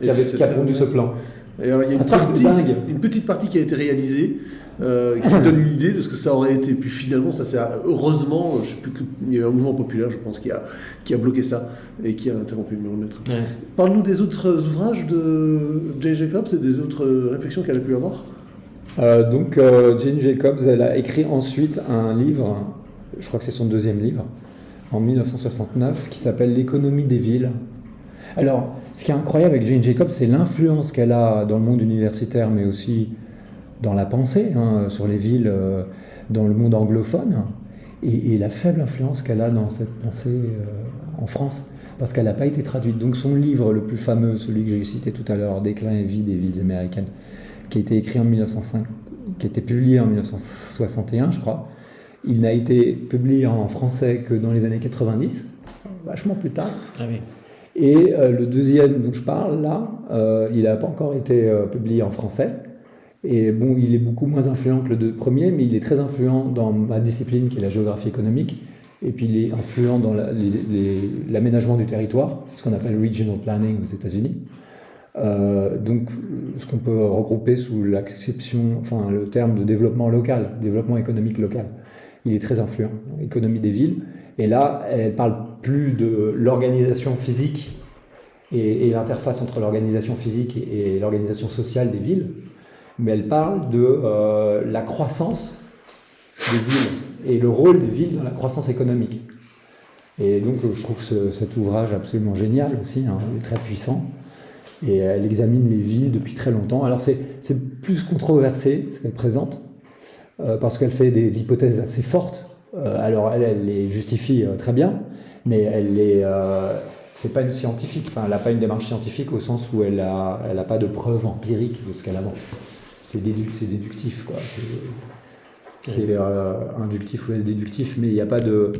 qui a pondu ce plan. Et alors, il y a une petite partie qui a été réalisée, qui donne une idée de ce que ça aurait été. Puis finalement, ça s'est heureusement, je sais plus, il y a eu un mouvement populaire, je pense, qui a bloqué ça et qui a interrompu le remettre. Ouais. Parle-nous des autres ouvrages de Jane Jacobs et des autres réflexions qu'elle a pu avoir. Jane Jacobs, elle a écrit ensuite un livre, je crois que c'est son deuxième livre, en 1969, qui s'appelle L'économie des villes. Alors, ce qui est incroyable avec Jane Jacobs, c'est l'influence qu'elle a dans le monde universitaire, mais aussi dans la pensée, sur les villes, dans le monde anglophone, et la faible influence qu'elle a dans cette pensée en France, parce qu'elle n'a pas été traduite. Donc son livre le plus fameux, celui que j'ai cité tout à l'heure, Déclin et vie des villes américaines, qui a été écrit en 1905, qui a été publié en 1961, je crois, il n'a été publié en français que dans les années 90, vachement plus tard. Ah oui. Et le deuxième dont je parle, là, il n'a pas encore été publié en français. Et bon, il est beaucoup moins influent que le premier, mais il est très influent dans ma discipline, qui est la géographie économique. Et puis il est influent dans l'aménagement du territoire, ce qu'on appelle regional planning aux États-Unis. Donc, ce qu'on peut regrouper sous l'acception, enfin le terme de développement local, développement économique local. Il est très influent, économie des villes. Et là, elle parle plus de l'organisation physique et l'interface entre l'organisation physique et l'organisation sociale des villes, mais elle parle de la croissance des villes et le rôle des villes dans la croissance économique. Et donc, je trouve cet ouvrage absolument génial aussi, il est très puissant. Et elle examine les villes depuis très longtemps. Alors, c'est plus controversé ce qu'elle présente, parce qu'elle fait des hypothèses assez fortes. Alors elle les justifie très bien, mais c'est pas une scientifique. Enfin, elle n'a pas une démarche scientifique au sens où elle a pas de preuves empiriques de ce qu'elle avance. C'est déductif, quoi. c'est inductif ou déductif, mais il n'y a pas de...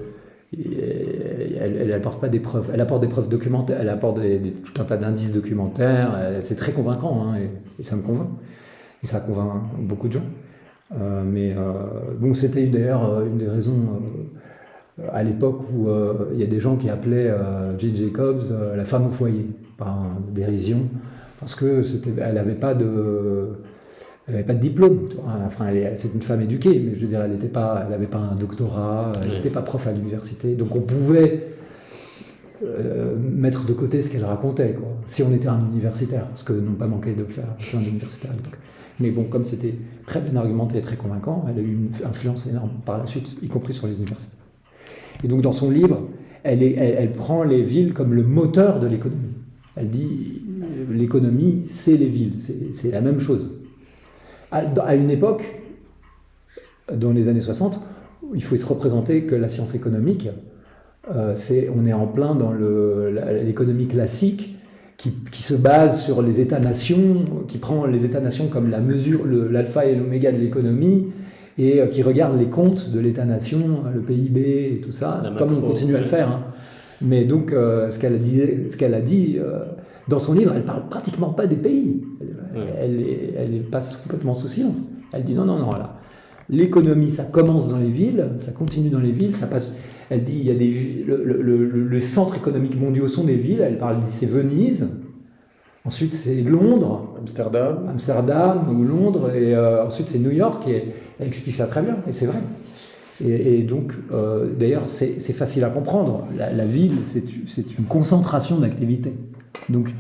Elle apporte pas des preuves. Elle apporte des preuves documentaires, elle apporte tout un tas d'indices documentaires. C'est très convaincant, hein, et ça me convainc. Et ça convainc beaucoup de gens. Bon, c'était d'ailleurs une des raisons à l'époque où il y a des gens qui appelaient Jane Jacobs la femme au foyer, par dérision, parce que elle n'avait pas de diplôme. Enfin, c'est une femme éduquée, mais je veux dire, elle n'avait pas un doctorat, elle n'était pas prof à l'université. Donc on pouvait mettre de côté ce qu'elle racontait, quoi, si on était un universitaire, ce que n'ont pas manqué de faire plein d'universitaires à l'époque. Mais bon, comme c'était très bien argumenté et très convaincant, elle a eu une influence énorme par la suite, y compris sur les universités. Et donc dans son livre, elle prend les villes comme le moteur de l'économie. Elle dit, l'économie, c'est les villes, c'est la même chose. À une époque, dans les années 60, il faut se représenter que la science économique, on est en plein dans l'économie classique qui se base sur les États-nations, qui prend les États-nations comme la mesure, l'alpha et l'oméga de l'économie, et qui regarde les comptes de l'État-nation, le PIB et tout ça, comme on continue à le faire. Hein. Mais donc, ce qu'elle a dit dans son livre, elle parle pratiquement pas des pays. Elle passe complètement sous silence. Elle dit non, là. L'économie, ça commence dans les villes, ça continue dans les villes, ça passe. Elle dit il y a les centres économiques mondiaux sont des villes. Elle parle, c'est Venise, ensuite c'est Londres, Amsterdam ou Londres, et ensuite c'est New York. Et elle explique ça très bien, et c'est vrai. Et donc, d'ailleurs, c'est facile à comprendre. La ville, c'est une concentration d'activités. Donc,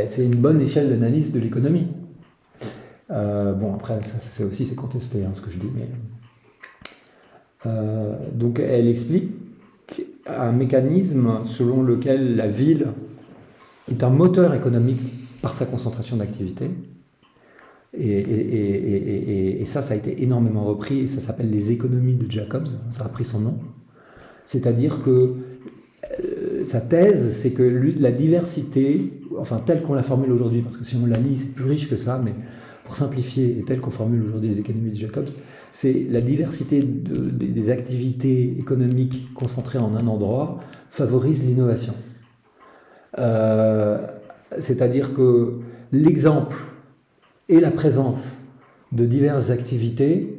c'est une bonne échelle d'analyse de l'économie. Bon, après, c'est contesté, hein, ce que je dis. Mais, donc, elle explique un mécanisme selon lequel la ville est un moteur économique par sa concentration d'activités. Et ça a été énormément repris, et ça s'appelle les économies de Jacobs, ça a pris son nom. C'est-à-dire que sa thèse, c'est que la diversité, enfin telle qu'on la formule aujourd'hui, parce que si on la lit, c'est plus riche que ça, mais pour simplifier, et telle qu'on formule aujourd'hui les économies de Jacobs, c'est la diversité des activités économiques concentrées en un endroit favorise l'innovation. C'est-à-dire que l'exemple et la présence de diverses activités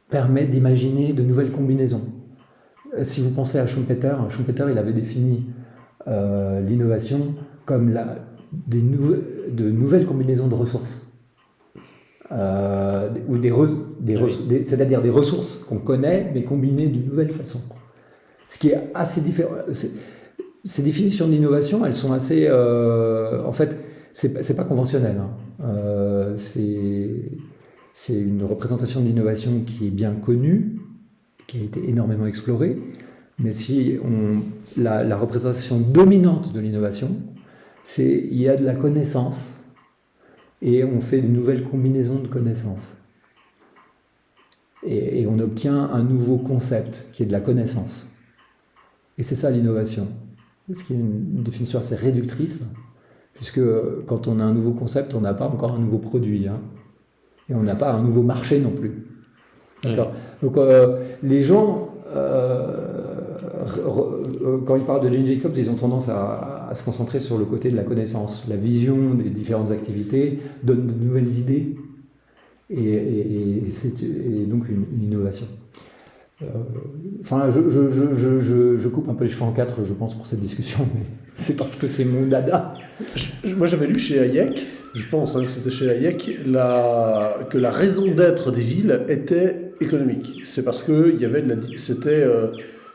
permet d'imaginer de nouvelles combinaisons. Si vous pensez à Schumpeter, il avait défini l'innovation comme de nouvelles combinaisons de ressources. C'est-à-dire des ressources qu'on connaît, mais combinées d'une nouvelle façon. Ce qui est assez différent. Ces définitions de l'innovation, elles sont assez... en fait, c'est pas conventionnel. Hein. C'est une représentation de l'innovation qui est bien connue, qui a été énormément explorée, mais la représentation dominante de l'innovation, c'est il y a de la connaissance et on fait de nouvelles combinaisons de connaissances. Et on obtient un nouveau concept qui est de la connaissance. Et c'est ça l'innovation. Ce qui est une définition assez réductrice, puisque quand on a un nouveau concept, on n'a pas encore un nouveau produit, hein, et on n'a pas un nouveau marché non plus. D'accord. Donc les gens, quand ils parlent de Jane Jacobs, ils ont tendance à se concentrer sur le côté de la connaissance. La vision des différentes activités donne de nouvelles idées, et c'est donc une innovation. Enfin, je coupe un peu les cheveux en quatre, je pense, pour cette discussion, mais c'est parce que c'est mon dada. Moi, j'avais lu chez Hayek, je pense que c'était chez Hayek, que la raison d'être des villes était économique. C'est parce que c'était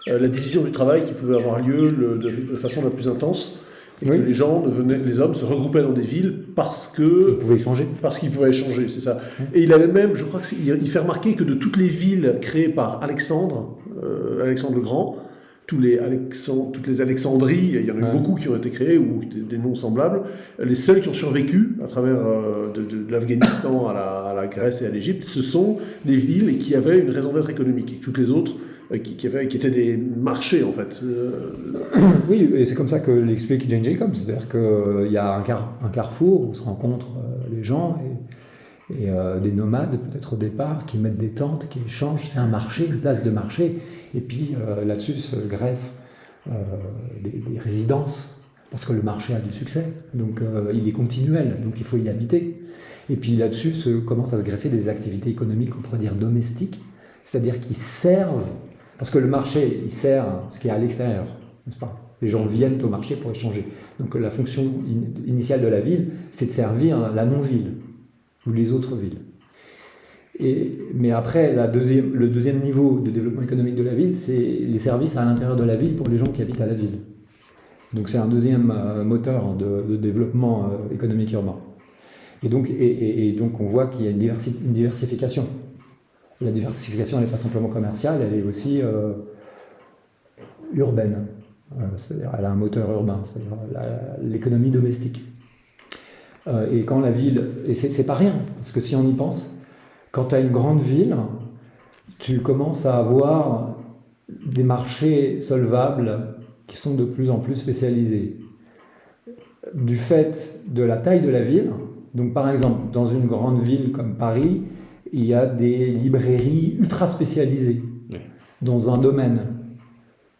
la division du travail qui pouvait avoir lieu de façon la plus intense, et que les hommes se regroupaient dans des villes parce qu'ils pouvaient échanger, c'est ça. Et il avait même, je crois qu'il fait remarquer que de toutes les villes créées par Alexandre le Grand, toutes les Alexandries, il y en a eu beaucoup qui ont été créées, ou des noms semblables, les seules qui ont survécu à travers de l'Afghanistan à la Grèce et à l'Égypte, ce sont les villes qui avaient une raison d'être économique, et toutes les autres qui étaient des marchés, en fait. Oui, et c'est comme ça que l'explique Jane Jacobs, c'est-à-dire qu'il y a un carrefour où se rencontrent les gens, Et des nomades, peut-être au départ, qui mettent des tentes, qui échangent. C'est un marché, une place de marché. Et puis là-dessus se greffent des résidences, parce que le marché a du succès. Donc il est continuel, donc il faut y habiter. Et puis là-dessus commencent à se greffer des activités économiques, on pourrait dire domestiques, c'est-à-dire qui servent, parce que le marché, il sert ce qui est à l'extérieur, n'est-ce pas ? Les gens viennent au marché pour échanger. Donc la fonction initiale de la ville, c'est de servir la non-ville, ou les autres villes. Mais après, le deuxième niveau de développement économique de la ville, c'est les services à l'intérieur de la ville pour les gens qui habitent à la ville. Donc c'est un deuxième moteur de développement économique urbain. Et donc on voit qu'il y a une diversification. La diversification, elle n'est pas simplement commerciale, elle est aussi urbaine. C'est-à-dire, elle a un moteur urbain, c'est-à-dire l'économie domestique. Et quand la ville, et c'est pas rien, parce que si on y pense, quand tu as une grande ville, tu commences à avoir des marchés solvables qui sont de plus en plus spécialisés. Du fait de la taille de la ville, donc par exemple, dans une grande ville comme Paris, il y a des librairies ultra spécialisées dans un domaine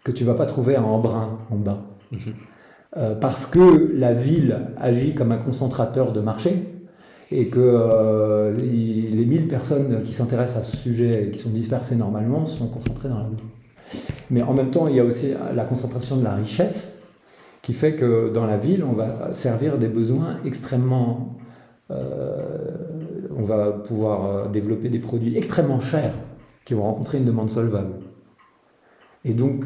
que tu ne vas pas trouver à Embrun, en bas. Parce que la ville agit comme un concentrateur de marché et que les 1000 personnes qui s'intéressent à ce sujet et qui sont dispersées normalement sont concentrées dans la ville. Mais en même temps, il y a aussi la concentration de la richesse qui fait que dans la ville, on va servir des besoins extrêmement... on va pouvoir développer des produits extrêmement chers qui vont rencontrer une demande solvable. Et donc,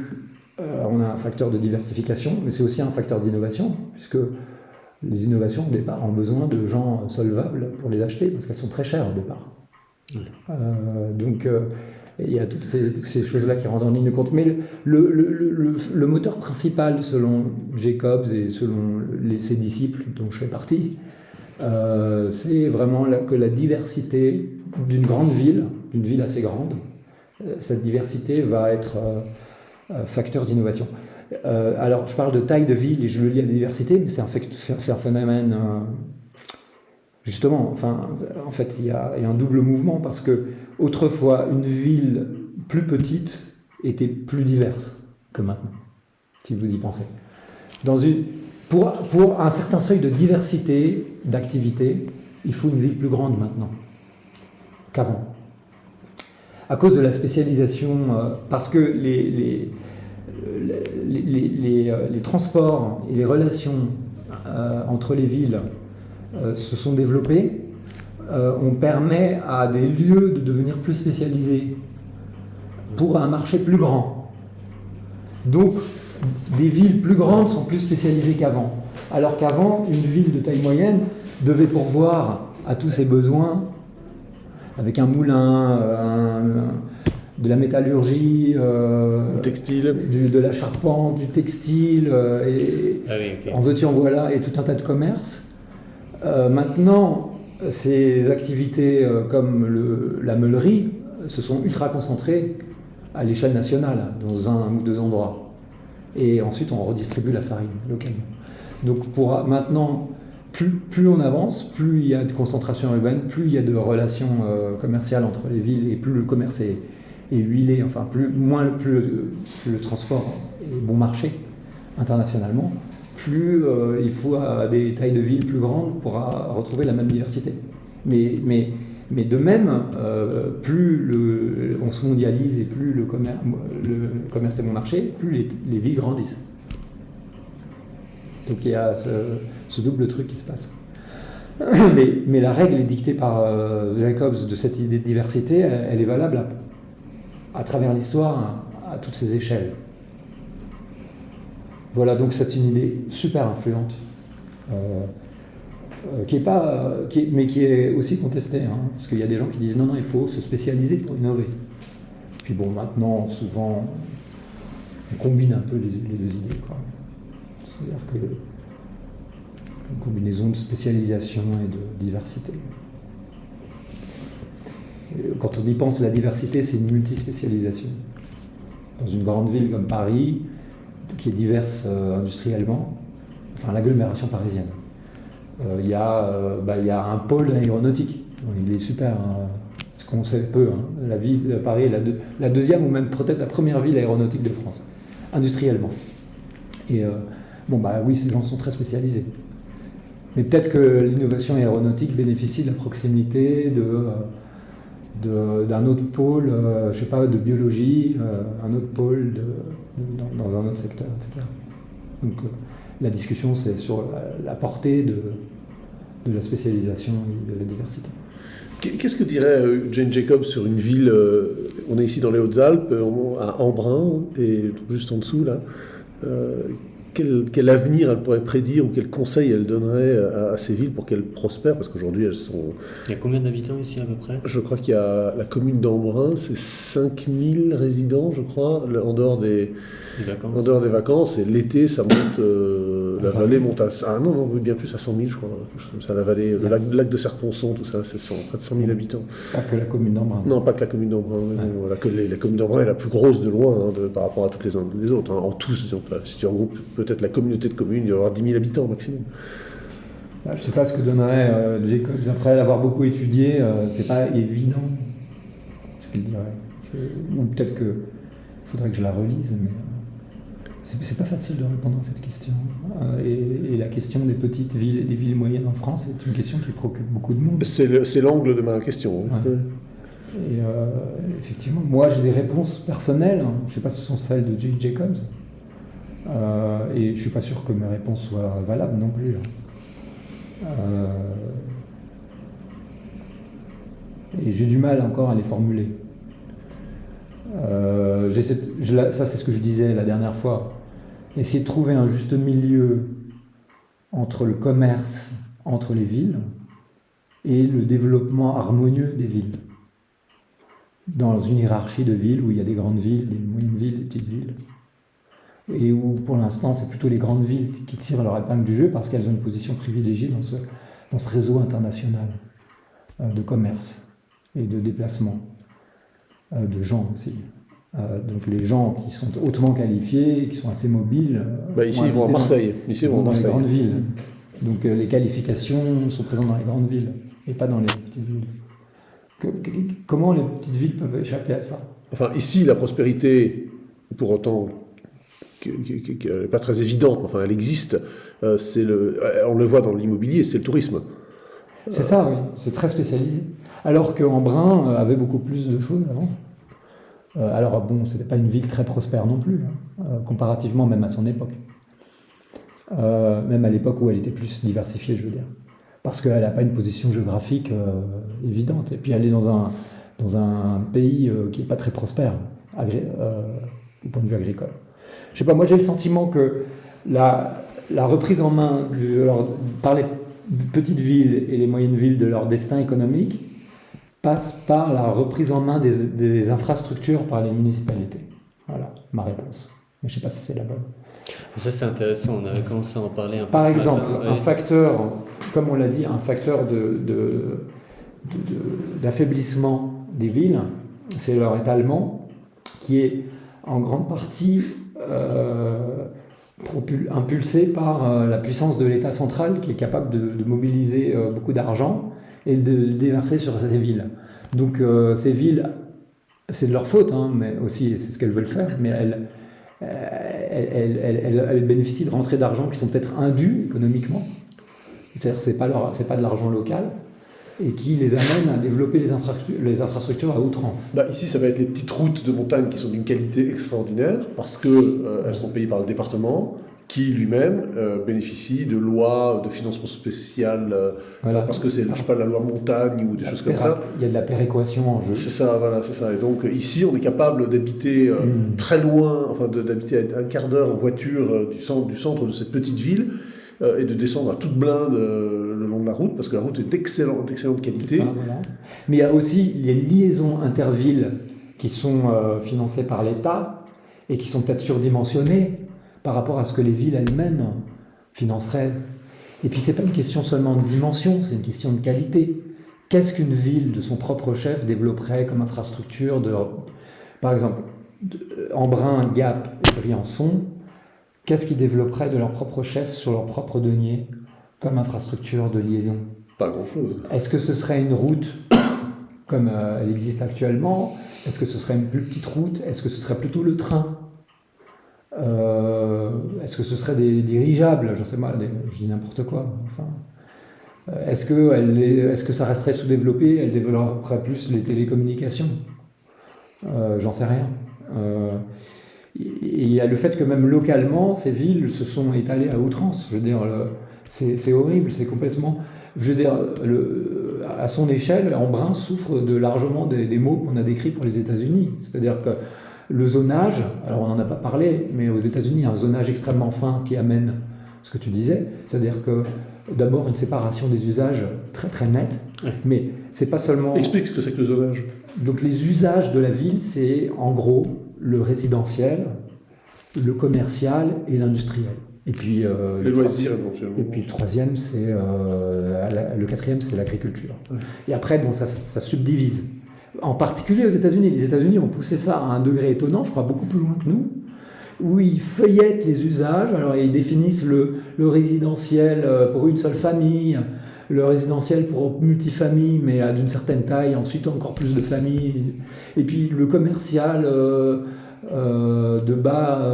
on a un facteur de diversification, mais c'est aussi un facteur d'innovation, puisque les innovations, au départ, ont besoin de gens solvables pour les acheter, parce qu'elles sont très chères au départ. Donc, il y a toutes ces choses-là qui rentrent en ligne de compte. Mais le moteur principal, selon Jacobs et selon ses disciples, dont je fais partie, c'est vraiment que la diversité d'une grande ville, d'une ville assez grande, cette diversité va être facteur d'innovation. Alors, je parle de taille de ville et je le lie à la diversité, mais c'est un phénomène... justement, en fait, il y a un double mouvement, parce que autrefois, une ville plus petite était plus diverse que maintenant, si vous y pensez. Pour un certain seuil de diversité d'activités, il faut une ville plus grande maintenant qu'avant. À cause de la spécialisation, parce que les transports et les relations entre les villes se sont développés, on permet à des lieux de devenir plus spécialisés pour un marché plus grand. Donc, des villes plus grandes sont plus spécialisées qu'avant. Alors qu'avant, une ville de taille moyenne devait pourvoir à tous ses besoins avec un moulin, de la métallurgie, textile, de la charpente, du textile, en veux-tu en voilà, et tout un tas de commerces. Maintenant, ces activités comme la meulerie se sont ultra concentrées à l'échelle nationale, dans un ou deux endroits. Et ensuite, on redistribue la farine localement. Donc, maintenant, plus on avance, plus il y a de concentration urbaine, plus il y a de relations commerciales entre les villes, et plus le commerce est huilé, enfin, plus le transport est bon marché internationalement, plus il faut des tailles de villes plus grandes pour retrouver la même diversité. Mais de même, plus on se mondialise et plus le commerce est bon marché, plus les villes grandissent. Donc il y a ce double truc qui se passe. Mais la règle est dictée par Jacobs de cette idée de diversité, elle est valable à travers l'histoire, à toutes ces échelles. Voilà, donc c'est une idée super influente, mais qui est aussi contestée, hein, parce qu'il y a des gens qui disent non, il faut se spécialiser pour innover. Puis bon, maintenant, souvent, on combine un peu les deux idées, quoi. C'est-à-dire que une combinaison de spécialisation et de diversité. Quand on y pense, la diversité, c'est une multispécialisation. Dans une grande ville comme Paris, qui est diverse industriellement, enfin l'agglomération parisienne, il y a un pôle aéronautique Il est super, ce qu'on sait peu. La ville de Paris est la deuxième ou même peut-être la première ville aéronautique de France, industriellement. Et oui, ces gens sont très spécialisés. Mais peut-être que l'innovation aéronautique bénéficie de la proximité d'un autre pôle, je sais pas, de biologie, un autre pôle dans un autre secteur, etc. Donc la discussion, c'est sur la portée de la spécialisation et de la diversité. Qu'est-ce que dirait Jane Jacobs sur une ville, on est ici dans les Hautes-Alpes, à Embrun, et juste en dessous, là, quel avenir elle pourrait prédire ou quel conseil elle donnerait à ces villes pour qu'elles prospèrent? Parce qu'aujourd'hui, elles sont... Il y a combien d'habitants ici à peu près? Je crois qu'il y a la commune d'Embrun, c'est 5000 résidents, je crois, en dehors des vacances. Et l'été, ça monte, la vallée monte à... Ah non, bien plus, à 100 000, je crois. Ça, la vallée, le lac de Serponçon, tout ça, c'est près de 100 000 habitants. Pas que la commune d'Embrun. Non, pas que la commune d'Embrun. Voilà, la commune d'Embrun est la plus grosse de loin par rapport à toutes les autres. En tout, si tu regroupes peut-être la communauté de communes, il va y avoir 10 000 habitants maximum. Je ne sais pas ce que donnerait Jacobs après l'avoir beaucoup étudié, c'est pas évident ce qu'il dirait. Ou peut-être qu'il faudrait que je la relise, mais c'est pas facile de répondre à cette question. Et la question des petites villes et des villes moyennes en France est une question qui préoccupe beaucoup de monde. C'est l'angle de ma question. Ouais. Et effectivement, moi j'ai des réponses personnelles, je ne sais pas si ce sont celles de Jane Jacobs, et je ne suis pas sûr que mes réponses soient valables non plus. Et j'ai du mal encore à les formuler. Ça c'est ce que je disais la dernière fois, essayer de trouver un juste milieu entre le commerce entre les villes et le développement harmonieux des villes. Dans une hiérarchie de villes où il y a des grandes villes, des moyennes villes, des petites villes, et où pour l'instant c'est plutôt les grandes villes qui tirent leur épingle du jeu parce qu'elles ont une position privilégiée dans ce réseau international de commerce et de déplacement, de gens aussi. Donc les gens qui sont hautement qualifiés, qui sont assez mobiles, ici ils vont à Marseille, ils vont dans les grandes villes. Donc les qualifications sont présentes dans les grandes villes et pas dans les petites villes. Comment les petites villes peuvent échapper à ça? Enfin, ici, la prospérité, pour autant qu'elle n'est pas très évidente, mais enfin, elle existe, on le voit dans l'immobilier, c'est le tourisme. C'est ça, oui, c'est très spécialisé. Alors qu'Embrun avait beaucoup plus de choses avant. Alors bon, c'était pas une ville très prospère non plus, comparativement même à son époque. Même à l'époque où elle était plus diversifiée, je veux dire. Parce qu'elle n'a pas une position géographique évidente. Et puis elle est dans un pays qui n'est pas très prospère, du point de vue agricole. Je sais pas, moi j'ai le sentiment que la reprise en main par les petites villes et les moyennes villes de leur destin économique passe par la reprise en main des infrastructures par les municipalités. Voilà ma réponse. Mais je ne sais pas si c'est la bonne. Ça c'est intéressant, on avait commencé à en parler un peu. Par exemple, un facteur, comme on l'a dit, un facteur d'affaiblissement des villes, c'est leur étalement, qui est en grande partie impulsé par la puissance de l'État central qui est capable de mobiliser beaucoup d'argent et de le déverser sur ces villes. Donc ces villes, c'est de leur faute, mais aussi c'est ce qu'elles veulent faire, mais elles bénéficient de rentrées d'argent qui sont peut-être indues économiquement, c'est-à-dire que c'est pas de l'argent local, et qui les amène à développer les infrastructures à outrance. Ici, ça va être les petites routes de montagne qui sont d'une qualité extraordinaire, parce qu'elles sont payées par le département, qui lui-même bénéficie de lois de financement spécial, parce que c'est, je sais pas, la loi montagne ou des choses comme ça. Il y a de la péréquation en jeu. C'est ça, voilà, c'est ça. Et donc ici, on est capable d'habiter très loin, enfin d'habiter à un quart d'heure en voiture du centre de cette petite ville, et de descendre à toute blinde le long de la route, parce que la route est d'excellente qualité. Ça, voilà. Mais il y a aussi les liaisons intervilles qui sont financées par l'État et qui sont peut-être surdimensionnées par rapport à ce que les villes elles-mêmes financeraient. Et puis c'est pas une question seulement de dimension, c'est une question de qualité. Qu'est-ce qu'une ville de son propre chef développerait comme infrastructure par exemple, Embrun, Gap et Briançon, qu'est-ce qu'ils développeraient de leur propre chef sur leur propre denier comme infrastructure de liaison? Pas grand-chose. Est-ce que ce serait une route comme elle existe actuellement? Est-ce que ce serait une plus petite route? Est-ce que ce serait plutôt le train? Est-ce que ce serait des dirigeables? Je sais pas, je dis n'importe quoi. Enfin, est-ce que ça resterait sous-développé? Elle développerait plus les télécommunications? J'en sais rien. Il y a le fait que même localement, ces villes se sont étalées à outrance. Je veux dire, c'est horrible, c'est complètement... Je veux dire, à son échelle, Embrun souffre largement des maux qu'on a décrits pour les États-Unis. C'est-à-dire que le zonage, alors on n'en a pas parlé, mais aux États-Unis, il y a un zonage extrêmement fin qui amène ce que tu disais. C'est-à-dire que d'abord une séparation des usages très très nette, mais c'est pas seulement... Explique ce que c'est que le zonage. Donc les usages de la ville, c'est en gros le résidentiel, le commercial et l'industriel. Et puis les loisirs éventuellement. Et puis le troisième, le quatrième, c'est l'agriculture. Ouais. Et après, bon, ça subdivise. En particulier aux États-Unis. Les États-Unis ont poussé ça à un degré étonnant, je crois beaucoup plus loin que nous, où ils feuillettent les usages. Alors ils définissent le résidentiel pour une seule famille, le résidentiel pour multifamille, mais d'une certaine taille, ensuite encore plus de familles. Et puis le commercial de bas...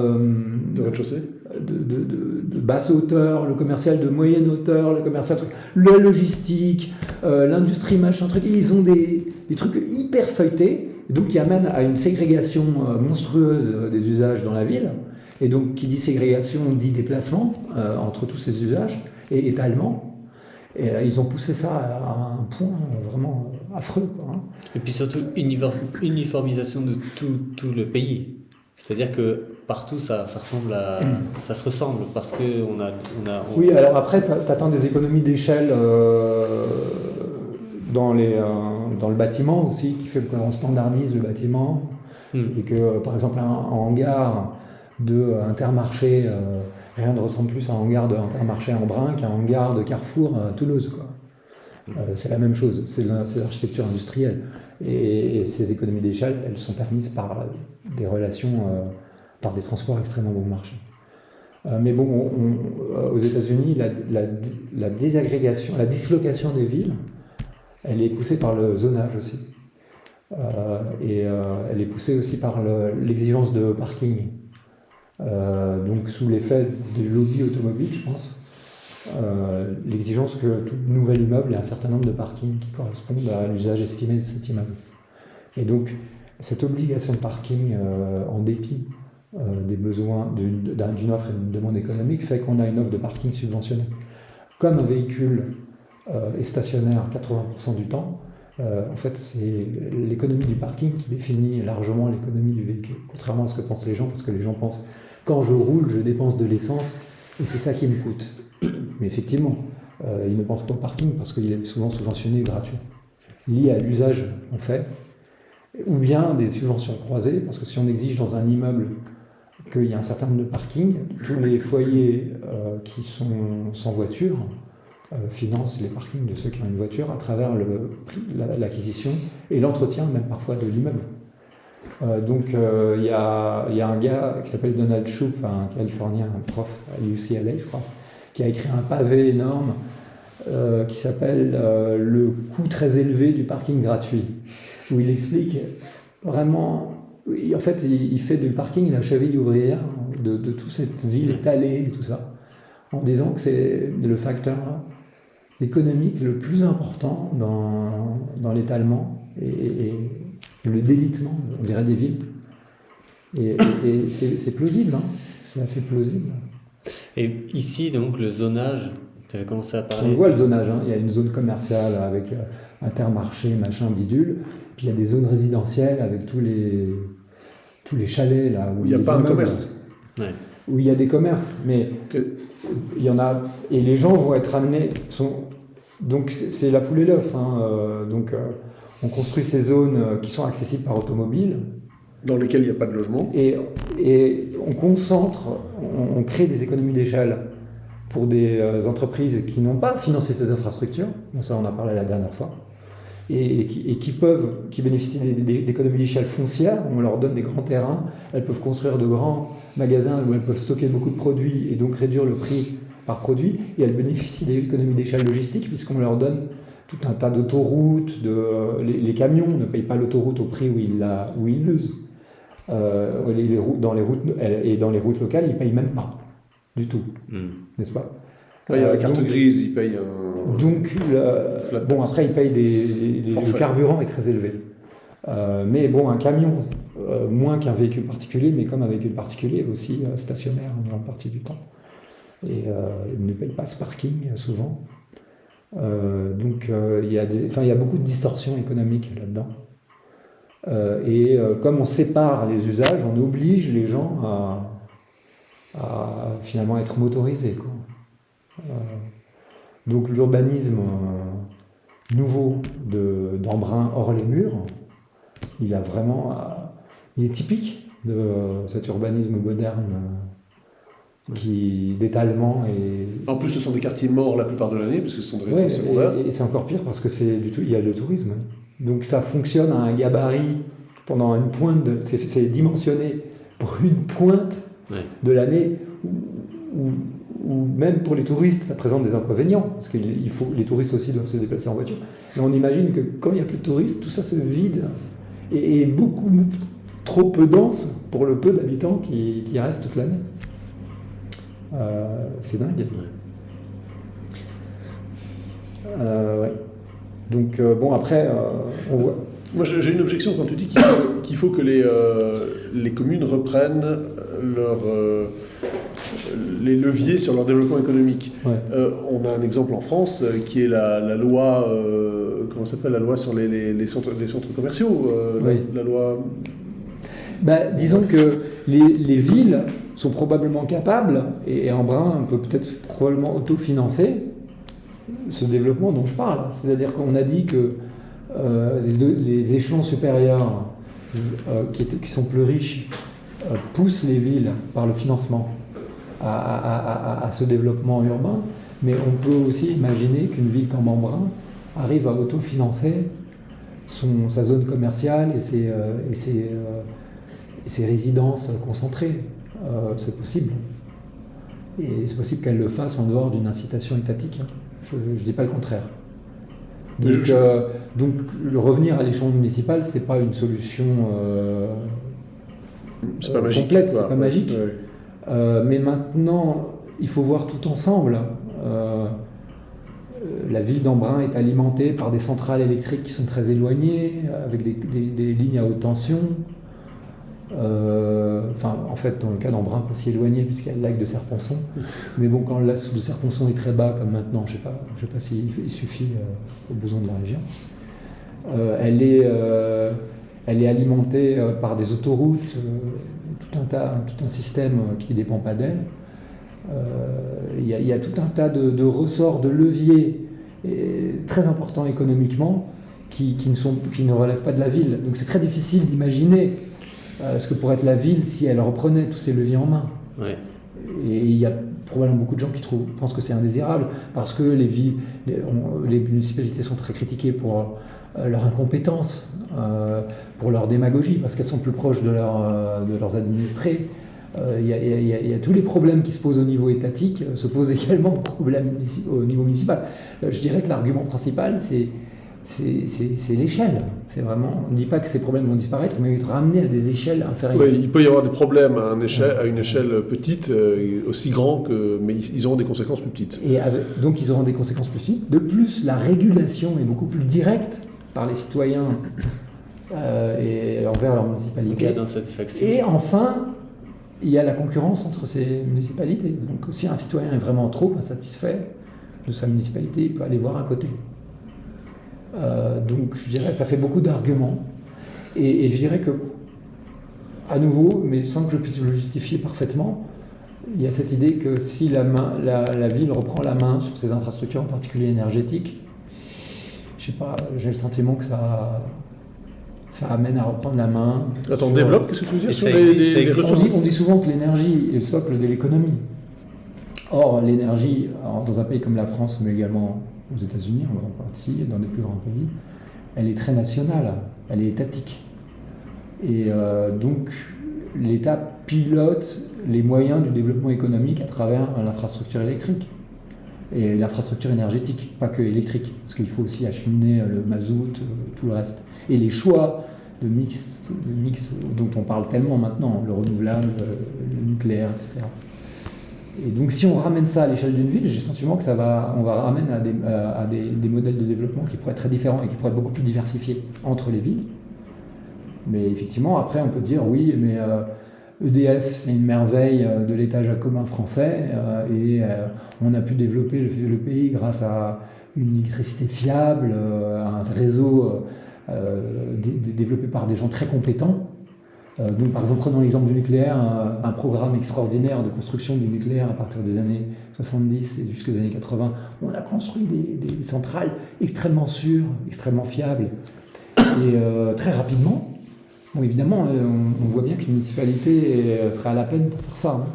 de rez-de-chaussée, de basse hauteur, le commercial de moyenne hauteur, le commercial la logistique, l'industrie machin truc. Ils ont des trucs hyper feuilletés, donc qui amènent à une ségrégation monstrueuse des usages dans la ville. Et donc qui dit ségrégation dit déplacement entre tous ces usages et étalement. Et ils ont poussé ça à un point vraiment affreux, quoi, hein. Et puis surtout uniformisation de tout le pays. C'est-à-dire que partout ça se ressemble parce que on a... Oui, alors après tu atteins des économies d'échelle dans le bâtiment aussi, qui fait qu'on standardise le bâtiment et que par exemple un hangar de Intermarché, rien ne ressemble plus à un hangar de Intermarché à Embrun qu'un hangar de Carrefour à Toulouse, quoi. C'est la même chose, c'est l'architecture industrielle. Et ces économies d'échelle, elles sont permises par des relations, par des transports extrêmement bon marché. Mais bon, aux États-Unis, la désagrégation, la dislocation des villes, elle est poussée par le zonage aussi. Et elle est poussée aussi par l'exigence de parking. Donc sous l'effet du lobby automobile, je pense. L'exigence que tout nouvel immeuble ait un certain nombre de parkings qui correspondent à l'usage estimé de cet immeuble. Et donc, cette obligation de parking, en dépit des besoins d'une offre et d'une demande économique, fait qu'on a une offre de parking subventionnée. Comme un véhicule est stationnaire 80% du temps, en fait, c'est l'économie du parking qui définit largement l'économie du véhicule. Contrairement à ce que pensent les gens, parce que les gens pensent « quand je roule, je dépense de l'essence et c'est ça qui me coûte ». Mais effectivement, ils ne pensent pas au parking parce qu'il est souvent subventionné et gratuit, lié à l'usage qu'on fait, ou bien des subventions croisées, parce que si on exige dans un immeuble qu'il y a un certain nombre de parkings, tous les foyers qui sont sans voiture financent les parkings de ceux qui ont une voiture à travers l'acquisition et l'entretien même parfois de l'immeuble. Donc il y a un gars qui s'appelle Donald Shoup, un Californien, un prof à UCLA, je crois, qui a écrit un pavé énorme qui s'appelle Le coût très élevé du parking gratuit, où il explique vraiment... En fait, il fait du parking la cheville ouvrière de toute cette ville étalée et tout ça, en disant que c'est le facteur économique le plus important dans l'étalement et le délitement, on dirait, des villes. Et c'est plausible, hein, c'est assez plausible. Et ici, donc, le zonage, tu avais commencé à parler... On voit le zonage, hein. Il y a une zone commerciale avec Intermarché, machin, bidule, puis il y a des zones résidentielles avec tous les chalets, là, où il n'y a pas un commerce. Ouais. Où il y a des commerces, mais il y en a... Et les gens vont être amenés... Donc c'est la poule et l'œuf, hein. Donc on construit ces zones qui sont accessibles par automobile, dans lesquelles il n'y a pas de logement. Et on concentre, on crée des économies d'échelle pour des entreprises qui n'ont pas financé ces infrastructures, bon, ça on a parlé la dernière fois, et qui bénéficient d'économies d'échelle foncières. On leur donne des grands terrains, elles peuvent construire de grands magasins où elles peuvent stocker beaucoup de produits et donc réduire le prix par produit, et elles bénéficient d'économies d'échelle logistique puisqu'on leur donne tout un tas d'autoroutes, les camions ne payent pas l'autoroute au prix où ils l'usent. Dans les routes locales, ils ne payent même pas du tout, n'est-ce pas? Il y a la carte grise, ils payent un... Donc, après, ils payent le carburant est très élevé. Mais bon, un camion, moins qu'un véhicule particulier, mais comme un véhicule particulier, aussi stationnaire une grande partie du temps. Et ils ne payent pas ce parking, souvent. Donc, il y a beaucoup de distorsions économiques là-dedans. Comme on sépare les usages, on oblige les gens à finalement être motorisés, quoi. Donc l'urbanisme nouveau d'Embrun hors les murs, il est typique de cet urbanisme moderne d'étalement. En plus, ce sont des quartiers morts la plupart de l'année, parce que ce sont des résidences secondaires. Et c'est encore pire parce que il y a le tourisme. Donc ça fonctionne à un gabarit pendant une pointe, c'est dimensionné pour une pointe de l'année où même pour les touristes, ça présente des inconvénients, parce que les touristes aussi doivent se déplacer en voiture. Mais on imagine que quand il n'y a plus de touristes, tout ça se vide et est beaucoup trop peu dense pour le peu d'habitants qui restent toute l'année. C'est dingue. Ouais. Donc, après, on voit... Moi, j'ai une objection quand tu dis qu'il faut que les communes reprennent les leviers sur leur développement économique. On a un exemple en France qui est la loi, comment ça s'appelle, la loi sur les centres commerciaux, la loi... disons que les villes sont probablement capables, et Embrun peut peut-être probablement autofinancer ce développement dont je parle. C'est-à-dire qu'on a dit que les échelons supérieurs qui sont plus riches poussent les villes par le financement à ce développement urbain, mais on peut aussi imaginer qu'une ville comme Embrun arrive à autofinancer sa zone commerciale et ses résidences concentrées. C'est possible. Et c'est possible qu'elle le fasse en dehors d'une incitation étatique. Je ne dis pas le contraire. Donc revenir à l'échelon municipal, c'est pas une solution c'est pas magique, complète, c'est pas magique. Mais maintenant, il faut voir tout ensemble. La ville d'Embrun est alimentée par des centrales électriques qui sont très éloignées, avec des lignes à haute tension. En fait, dans le cas d'Embrun, pas si éloigné, puisqu'il y a le lac de Serponçon. Mais bon, quand le lac de Serponçon est très bas, comme maintenant, je sais pas s'il suffit aux besoins de la région. Elle est alimentée par des autoroutes, tout un système qui ne dépend pas d'elle. Il y a tout un tas de ressorts, de leviers très importants économiquement qui ne relèvent pas de la ville. Donc c'est très difficile d'imaginer ce que pourrait être la ville si elle reprenait tous ces leviers en main. Et il y a probablement beaucoup de gens qui pensent que c'est indésirable parce que les municipalités sont très critiquées pour leur incompétence, pour leur démagogie, parce qu'elles sont plus proches de leurs administrés. Il y a tous les problèmes qui se posent au niveau étatique, se posent également au niveau municipal. Je dirais que l'argument principal, c'est l'échelle. C'est vraiment, on ne dit pas que ces problèmes vont disparaître, mais être ramenés à des échelles inférieures. Oui, il peut y avoir des problèmes à une échelle petite, aussi grand mais ils auront des conséquences plus petites. Donc ils auront des conséquences plus petites. De plus, la régulation est beaucoup plus directe par les citoyens et envers leur municipalité. En cas d'insatisfaction. Et enfin, il y a la concurrence entre ces municipalités. Donc si un citoyen est vraiment trop insatisfait de sa municipalité, il peut aller voir à côté. Donc je dirais ça fait beaucoup d'arguments et je dirais que à nouveau, mais sans que je puisse le justifier parfaitement, il y a cette idée que si la ville reprend la main sur ses infrastructures, en particulier énergétiques, je sais pas, j'ai le sentiment que ça amène à reprendre la main. Attends, développe, qu'est-ce que tu veux dire sur les ressources? On dit souvent que l'énergie est le socle de l'économie. Or, l'énergie, dans un pays comme la France, mais également aux États-Unis en grande partie, dans des plus grands pays, elle est très nationale, elle est étatique. Et donc, l'État pilote les moyens du développement économique à travers l'infrastructure électrique. et l'infrastructure énergétique, pas que électrique, parce qu'il faut aussi acheminer le mazout, tout le reste. Et les choix de mix dont on parle tellement maintenant, le renouvelable, le nucléaire, etc. Et donc si on ramène ça à l'échelle d'une ville, j'ai le sentiment que on va ramener à des modèles de développement qui pourraient être très différents et qui pourraient être beaucoup plus diversifiés entre les villes. Mais effectivement, après on peut dire oui, mais EDF c'est une merveille de l'étage commun français et on a pu développer le pays grâce à une électricité fiable, un réseau développé par des gens très compétents. Donc, par exemple, prenons l'exemple du nucléaire, un programme extraordinaire de construction du nucléaire à partir des années 70 et jusqu'aux années 80. On a construit des centrales extrêmement sûres, extrêmement fiables et très rapidement. Bon, évidemment, on voit bien qu'une municipalité serait à la peine pour faire ça. Hein.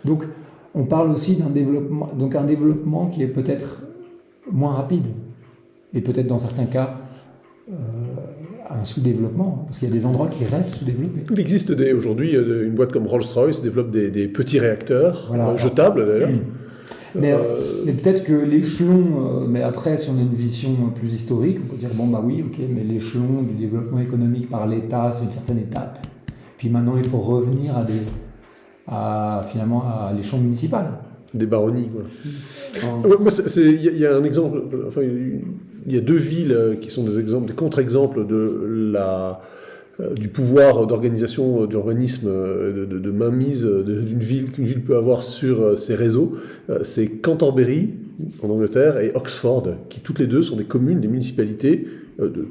Donc, on parle aussi d'un développement, donc un développement qui est peut-être moins rapide et peut-être dans certains cas un sous-développement, parce qu'il y a des endroits qui restent sous-développés. Il existe aujourd'hui, une boîte comme Rolls-Royce développe des petits réacteurs, jetables d'ailleurs. Mais peut-être que l'échelon, mais après si on a une vision plus historique, on peut dire bon bah oui, ok, mais l'échelon du développement économique par l'État, c'est une certaine étape. Puis maintenant il faut revenir finalement à l'échelon municipal. Des baronnies, quoi. Il y a un exemple, enfin, il y a deux villes qui sont des exemples, des contre-exemples du pouvoir d'organisation, d'urbanisme, de mainmise d'une ville qu'une ville peut avoir sur ses réseaux. C'est Canterbury, en Angleterre, et Oxford, qui toutes les deux sont des communes, des municipalités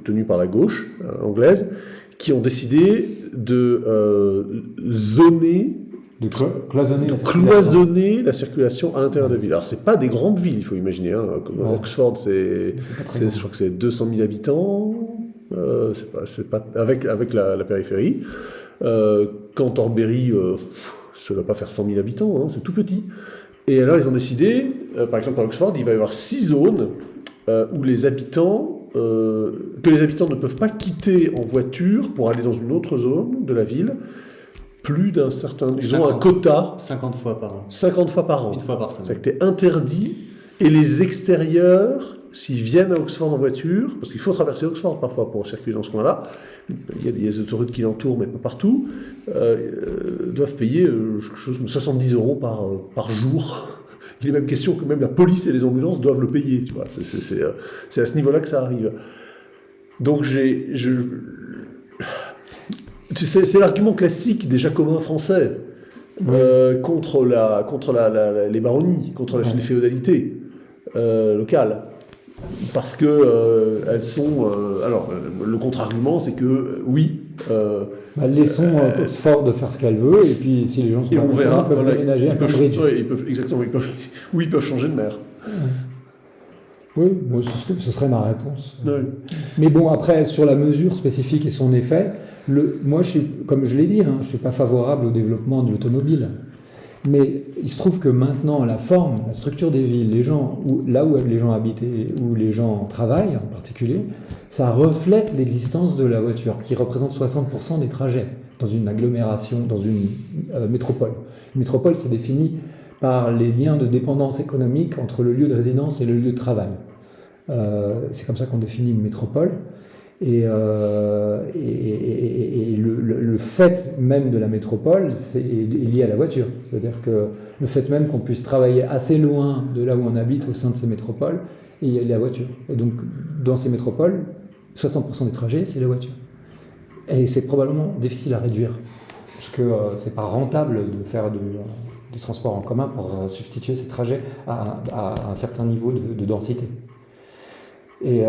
tenues par la gauche anglaise, qui ont décidé de zoner, cloisonner la circulation à l'intérieur de la ville. Alors, c'est pas des grandes villes, il faut imaginer. Hein. Oxford, je crois que c'est 200 000 habitants, c'est pas avec la périphérie. Canterbury, ça ne va pas faire 100 000 habitants, hein, c'est tout petit. Et alors, ils ont décidé, par exemple à Oxford, il va y avoir 6 zones où que les habitants ne peuvent pas quitter en voiture pour aller dans une autre zone de la ville. Plus d'un certain... Ils ont un quota... 50 fois par an. 50 fois par an. Une fois par semaine. C'est-à-dire que tu es interdit, et les extérieurs, s'ils viennent à Oxford en voiture, parce qu'il faut traverser Oxford parfois pour circuler dans ce coin-là, il y a des autoroutes qui l'entourent, mais pas partout, doivent payer quelque chose comme 70 € par jour. Il est même question que même la police et les ambulances doivent le payer, tu vois. C'est à ce niveau-là que ça arrive. Donc c'est l'argument classique des jacobins français contre les baronnies, contre les féodalités locales. Parce que elles sont... alors, le contre-argument, c'est que, oui... laissons Oxford faire ce qu'elle veut, et puis si les gens sont pas contents, ils peuvent déménager à Cambridge. Exactement, ils peuvent changer de maire. Oui, moi, ce serait ma réponse. Oui. Mais bon, après, sur la mesure spécifique et son effet, moi, comme je l'ai dit, je ne suis pas favorable au développement de l'automobile. Mais il se trouve que maintenant, la forme, la structure des villes, là où les gens habitent et où les gens travaillent en particulier, ça reflète l'existence de la voiture, qui représente 60% des trajets dans une agglomération, dans une métropole. Une métropole, c'est défini par les liens de dépendance économique entre le lieu de résidence et le lieu de travail. C'est comme ça qu'on définit une métropole. Et le fait même de la métropole est lié à la voiture. C'est-à-dire que le fait même qu'on puisse travailler assez loin de là où on habite au sein de ces métropoles, il y a la voiture. Et donc, dans ces métropoles, 60% des trajets, c'est la voiture. Et c'est probablement difficile à réduire, parce que c'est pas rentable de faire du transport en commun pour substituer ces trajets à un certain niveau de densité. Et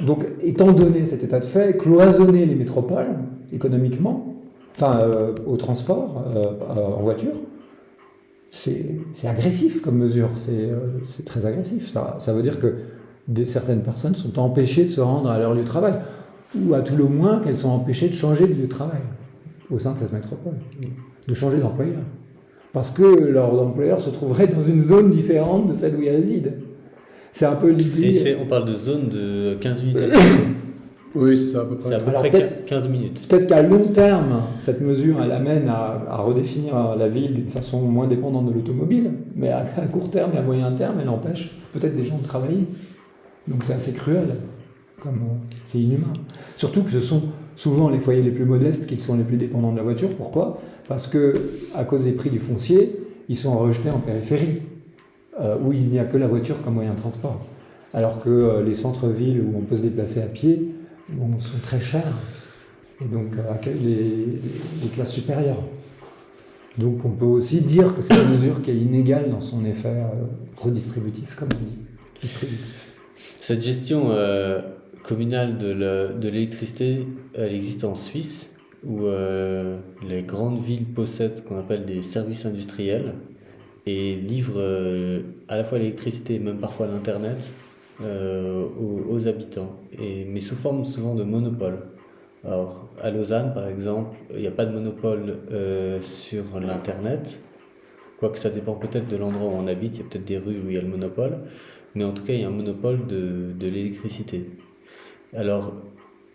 donc, étant donné cet état de fait, cloisonner les métropoles économiquement, au transport en voiture, c'est agressif comme mesure, c'est très agressif. Ça veut dire que certaines personnes sont empêchées de se rendre à leur lieu de travail, ou à tout le moins qu'elles sont empêchées de changer de lieu de travail au sein de cette métropole, de changer d'employeur. Parce que leur employeur se trouverait dans une zone différente de celle où ils résident. C'est un peu l'idée... Et on parle de zone de 15 unités à l'heure. Oui, c'est ça à peu C'est près. à peu Alors, près peut-être- 15 minutes. Peut-être qu'à long terme, cette mesure, elle amène à redéfinir la ville d'une façon moins dépendante de l'automobile, mais à court terme et à moyen terme, elle empêche peut-être des gens de travailler. Donc c'est assez cruel, c'est inhumain. Surtout que ce sont souvent les foyers les plus modestes qui sont les plus dépendants de la voiture. Pourquoi ? Parce que, à cause des prix du foncier, ils sont rejetés en périphérie, où il n'y a que la voiture comme moyen de transport. Alors que les centres-villes où on peut se déplacer à pied sont très chers et donc accueillent les classes supérieures. Donc on peut aussi dire que c'est une mesure qui est inégale dans son effet redistributif, comme on dit. Distributif. Cette gestion communale de l'électricité, elle existe en Suisse, où les grandes villes possèdent ce qu'on appelle des services industriels et livrent à la fois l'électricité et même parfois l'Internet aux habitants, mais sous forme souvent de monopole. Alors, à Lausanne, par exemple, il n'y a pas de monopole sur l'Internet, quoique ça dépend peut-être de l'endroit où on habite, il y a peut-être des rues où il y a le monopole, mais en tout cas, il y a un monopole de l'électricité. Alors,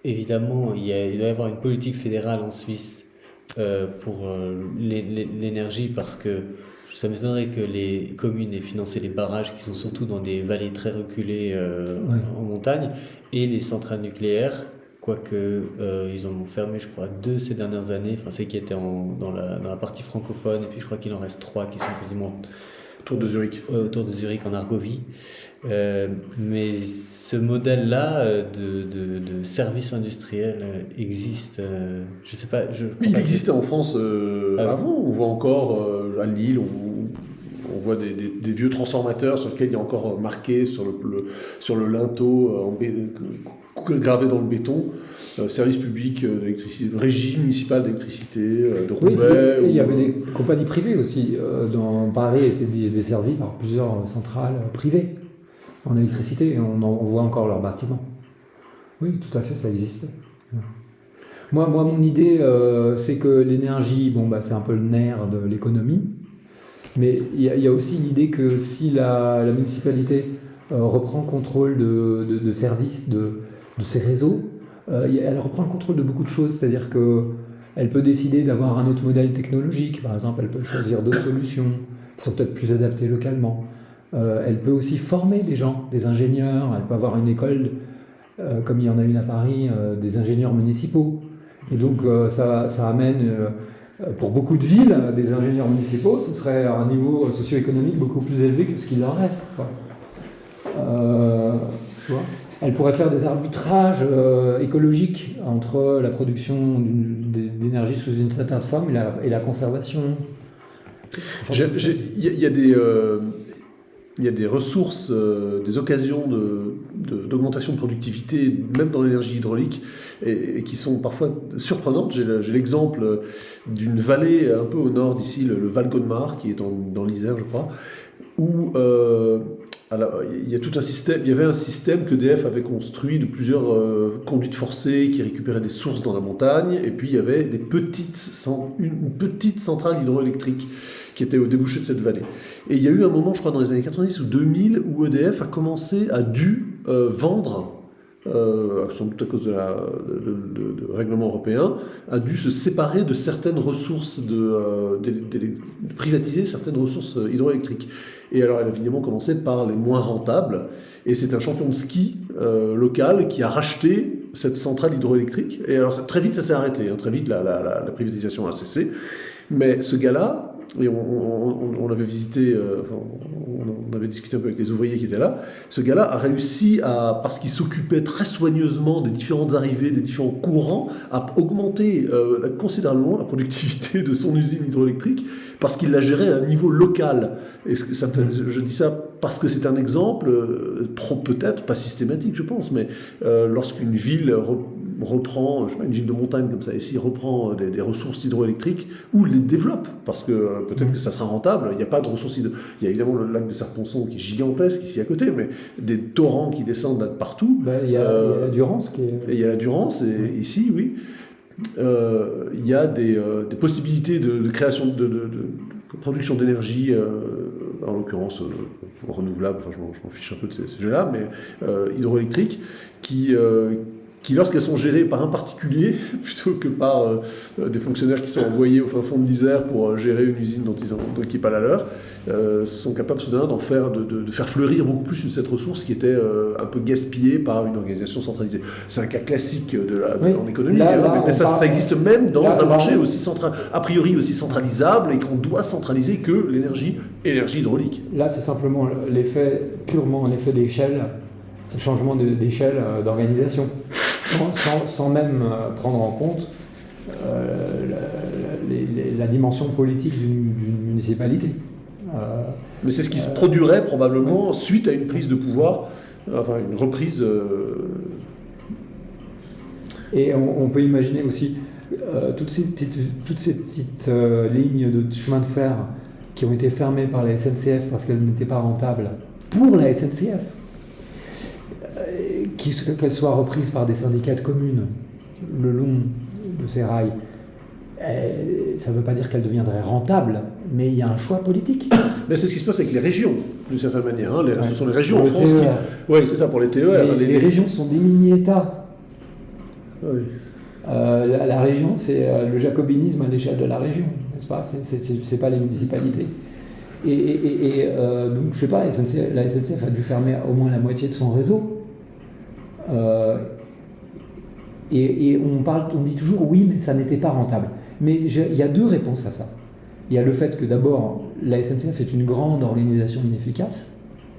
évidemment, il doit y avoir une politique fédérale en Suisse pour l'énergie, parce que ça m'étonnerait que les communes aient financé les barrages qui sont surtout dans des vallées très reculées en montagne, et les centrales nucléaires, quoique ils en ont fermé, je crois, 2 ces dernières années, enfin celles qui étaient dans la partie francophone, et puis je crois qu'il en reste 3 qui sont quasiment Autour de Zurich. Autour de Zurich, en Argovie. Mais ce modèle-là de service industriel existe. Je sais pas. Il existait en France Ah, avant. On voit encore à Lille, on voit des vieux transformateurs sur lesquels il y a encore marqué sur le linteau gravé dans le béton, service public d'électricité, régie municipale d'électricité de Oui, Roubaix. et il y avait des compagnies privées aussi. Dans Paris était desservi par plusieurs centrales privées en électricité, et on voit encore leurs bâtiments. Oui, tout à fait, ça existe. Moi, mon idée, c'est que l'énergie, c'est un peu le nerf de l'économie, mais il y a aussi l'idée que si la municipalité reprend contrôle de services, de ces réseaux, elle reprend le contrôle de beaucoup de choses, c'est-à-dire qu'elle peut décider d'avoir un autre modèle technologique, par exemple, elle peut choisir d'autres solutions qui sont peut-être plus adaptées localement. Elle peut aussi former des gens, des ingénieurs, elle peut avoir une école, comme il y en a une à Paris, des ingénieurs municipaux. Et donc ça amène, pour beaucoup de villes, des ingénieurs municipaux, ce serait à un niveau socio-économique beaucoup plus élevé que ce qu'il leur reste, quoi. Tu vois ? Elle pourrait faire des arbitrages écologiques entre la production d'énergie sous une certaine forme et la conservation. Il y a des ressources, des occasions d'augmentation de productivité, même dans l'énergie hydraulique, et qui sont parfois surprenantes. J'ai l'exemple d'une vallée un peu au nord d'ici, le Val Godemar, qui est dans l'Isère, je crois, où alors, il y a tout un système. Il y avait un système qu'EDF avait construit de plusieurs conduites forcées qui récupéraient des sources dans la montagne, et puis il y avait une petite centrale hydroélectrique qui était au débouché de cette vallée. Et il y a eu un moment, je crois dans les années 90 ou 2000, où EDF a dû vendre, sans doute à cause de règlement européen, a dû se séparer de certaines ressources, de privatiser certaines ressources hydroélectriques. Et alors, elle a évidemment commencé par les moins rentables. Et c'est un champion de ski local qui a racheté cette centrale hydroélectrique. Et alors, très vite, ça s'est arrêté. Très vite, la privatisation a cessé. Mais ce gars-là, et on avait visité, on avait discuté un peu avec les ouvriers qui étaient là, ce gars-là a réussi, parce qu'il s'occupait très soigneusement des différentes arrivées, des différents courants, à augmenter considérablement la productivité de son usine hydroélectrique, parce qu'il la gérait à un niveau local. Et je dis ça parce que c'est un exemple, peut-être pas systématique, je pense, mais lorsqu'une ville reprend, je sais pas, une ville de montagne comme ça, ici reprend des ressources hydroélectriques ou les développe, parce que peut-être que ça sera rentable. Il n'y a pas de ressources il y a évidemment le lac de Serponçon qui est gigantesque ici à côté, mais des torrents qui descendent là de partout. Il y a la Durance qui est... Et il y a la Durance, et ici, oui. Il y a des possibilités de création de production d'énergie, en l'occurrence renouvelable, enfin je m'en fiche un peu de ces sujets-là, mais hydroélectriques, qui qui, lorsqu'elles sont gérées par un particulier, plutôt que par des fonctionnaires qui sont envoyés au fin fond de l'Isère pour gérer une usine qui n'est pas la leur, sont capables soudain de faire fleurir beaucoup plus cette ressource qui était un peu gaspillée par une organisation centralisée. C'est un cas classique en économie, mais ça existe même dans un marché a priori aussi centralisable et qu'on doit centraliser que l'énergie hydraulique. Là, c'est simplement purement l'effet d'échelle, le changement d'échelle d'organisation, sans même prendre en compte la dimension politique d'une municipalité. Mais c'est ce qui se produirait probablement suite à une prise de pouvoir, enfin une reprise. Et on peut imaginer aussi toutes ces petites lignes de chemin de fer qui ont été fermées par la SNCF parce qu'elles n'étaient pas rentables pour la SNCF, qu'elles soient reprises par des syndicats de communes le long de ces rails. Ça ne veut pas dire qu'elles deviendraient rentables, mais il y a un choix politique. Mais c'est ce qui se passe avec les régions, d'une certaine manière. Ce sont les régions en France qui... Oui, c'est ça, pour les TER. Les régions sont des mini-États. Oui. La région, c'est le jacobinisme à l'échelle de la région, n'est-ce pas ? C'est pas les municipalités. Donc, je sais pas, la SNCF a dû fermer au moins la moitié de son réseau. Et on dit toujours oui, mais ça n'était pas rentable. Mais il y a deux réponses à ça. Il y a le fait que d'abord, la SNCF est une grande organisation inefficace,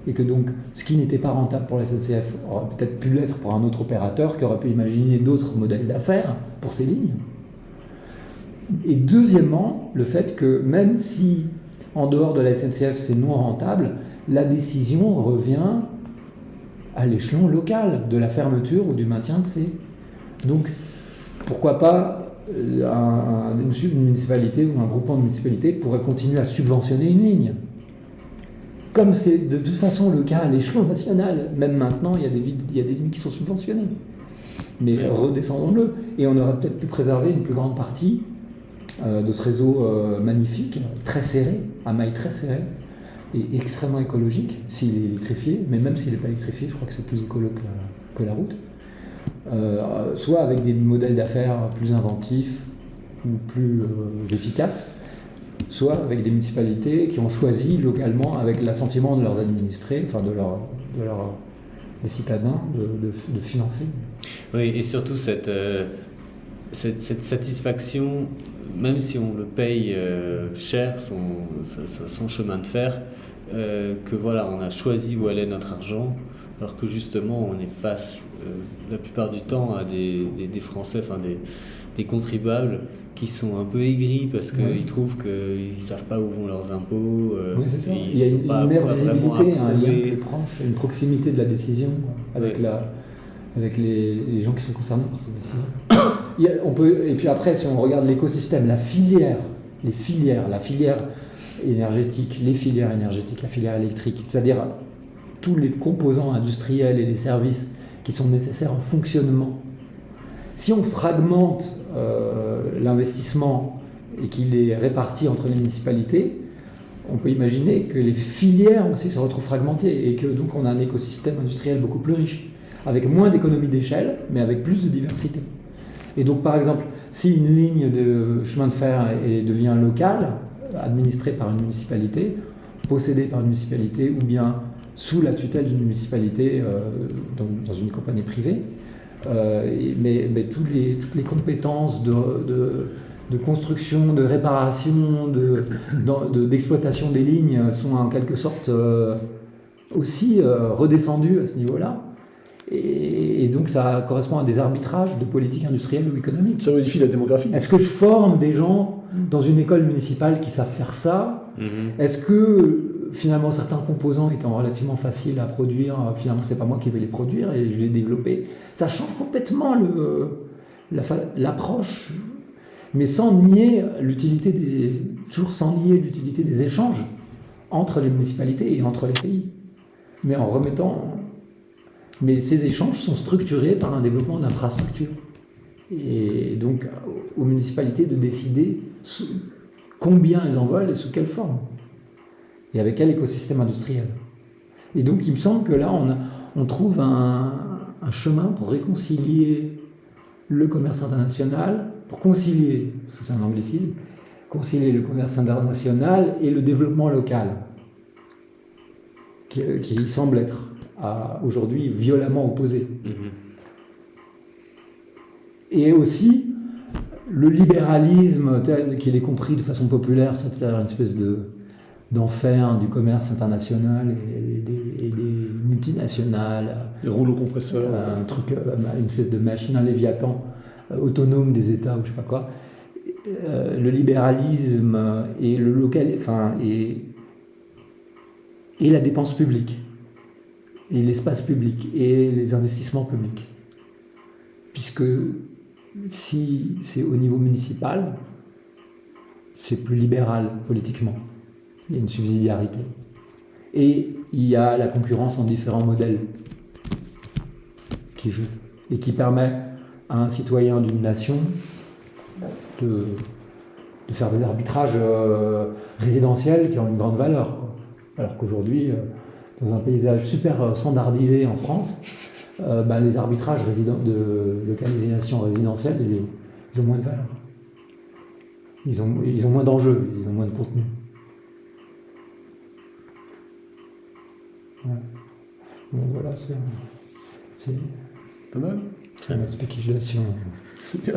et que donc ce qui n'était pas rentable pour la SNCF aurait peut-être pu l'être pour un autre opérateur qui aurait pu imaginer d'autres modèles d'affaires pour ces lignes. Et deuxièmement, le fait que même si en dehors de la SNCF c'est non rentable, la décision revient à l'échelon local de la fermeture ou du maintien de ces... Donc pourquoi pas une municipalité ou un groupement de municipalités pourrait continuer à subventionner une ligne. Comme c'est de toute façon le cas à l'échelon national. Même maintenant, il y a des lignes qui sont subventionnées. Mais redescendons-le. Et on aurait peut-être pu préserver une plus grande partie de ce réseau magnifique, très serré, à maille très serrée, et extrêmement écologique, s'il est électrifié. Mais même s'il n'est pas électrifié, je crois que c'est plus écolo que la route. Soit avec des modèles d'affaires plus inventifs ou plus efficaces, soit avec des municipalités qui ont choisi localement, avec l'assentiment de leurs administrés, enfin des citadins, de financer. Oui, et surtout cette satisfaction, même si on le paye cher, son chemin de fer, que voilà, on a choisi où allait notre argent, alors que justement on est face la plupart du temps à des Français, enfin des contribuables qui sont un peu aigris parce qu'ils trouvent qu'ils ne savent pas où vont leurs impôts. Oui, c'est ça. Il y a une meilleure visibilité, un lien plus proche, une proximité de la décision avec les gens qui sont concernés par cette décision. Et puis après, si on regarde l'écosystème, la filière énergétique, la filière électrique, c'est-à-dire tous les composants industriels et les services qui sont nécessaires au fonctionnement. Si on fragmente l'investissement et qu'il est réparti entre les municipalités, on peut imaginer que les filières aussi se retrouvent fragmentées et que donc on a un écosystème industriel beaucoup plus riche, avec moins d'économies d'échelle, mais avec plus de diversité. Et donc par exemple, si une ligne de chemin de fer devient locale, administrée par une municipalité, possédée par une municipalité, ou bien sous la tutelle d'une municipalité dans une compagnie privée, mais toutes les compétences de construction, de réparation, d'exploitation des lignes sont en quelque sorte aussi redescendues à ce niveau-là. Et donc ça correspond à des arbitrages de politique industrielle ou économique. Ça modifie la démographie. Est-ce que je forme des gens dans une école municipale qui savent faire ça ? Est-ce que finalement certains composants étant relativement faciles à produire, finalement c'est pas moi qui vais les produire et je vais les développer? Ça change complètement l'approche, mais sans nier l'utilité des échanges entre les municipalités et entre les pays. Mais ces échanges sont structurés par un développement d'infrastructures. Et donc, aux municipalités de décider combien elles en veulent et sous quelle forme. Et avec quel écosystème industriel. Et donc, il me semble que là, on trouve un un chemin pour réconcilier le commerce international, pour concilier, ça c'est un anglicisme, concilier le commerce international et le développement local, qui semble être aujourd'hui violemment opposé. Et aussi le libéralisme tel qu'il est compris de façon populaire, c'est-à-dire une espèce d'enfer du commerce international et des multinationales. Les rouleaux compresseurs. Une espèce de machine, un léviathan autonome des États ou je sais pas quoi. Le libéralisme et le local, et la dépense publique, et l'espace public, et les investissements publics. Puisque si c'est au niveau municipal, c'est plus libéral politiquement. Il y a une subsidiarité. Et il y a la concurrence en différents modèles qui jouent et qui permet à un citoyen d'une nation de faire des arbitrages résidentiels qui ont une grande valeur, quoi. Alors qu'aujourd'hui, dans un paysage super standardisé en France, les arbitrages de localisation résidentielle, ils ont moins de valeur. Ils ont moins d'enjeux, ils ont moins de contenu. Ouais. Bon, voilà, c'est pas mal. C'est une spéculation. C'est bien.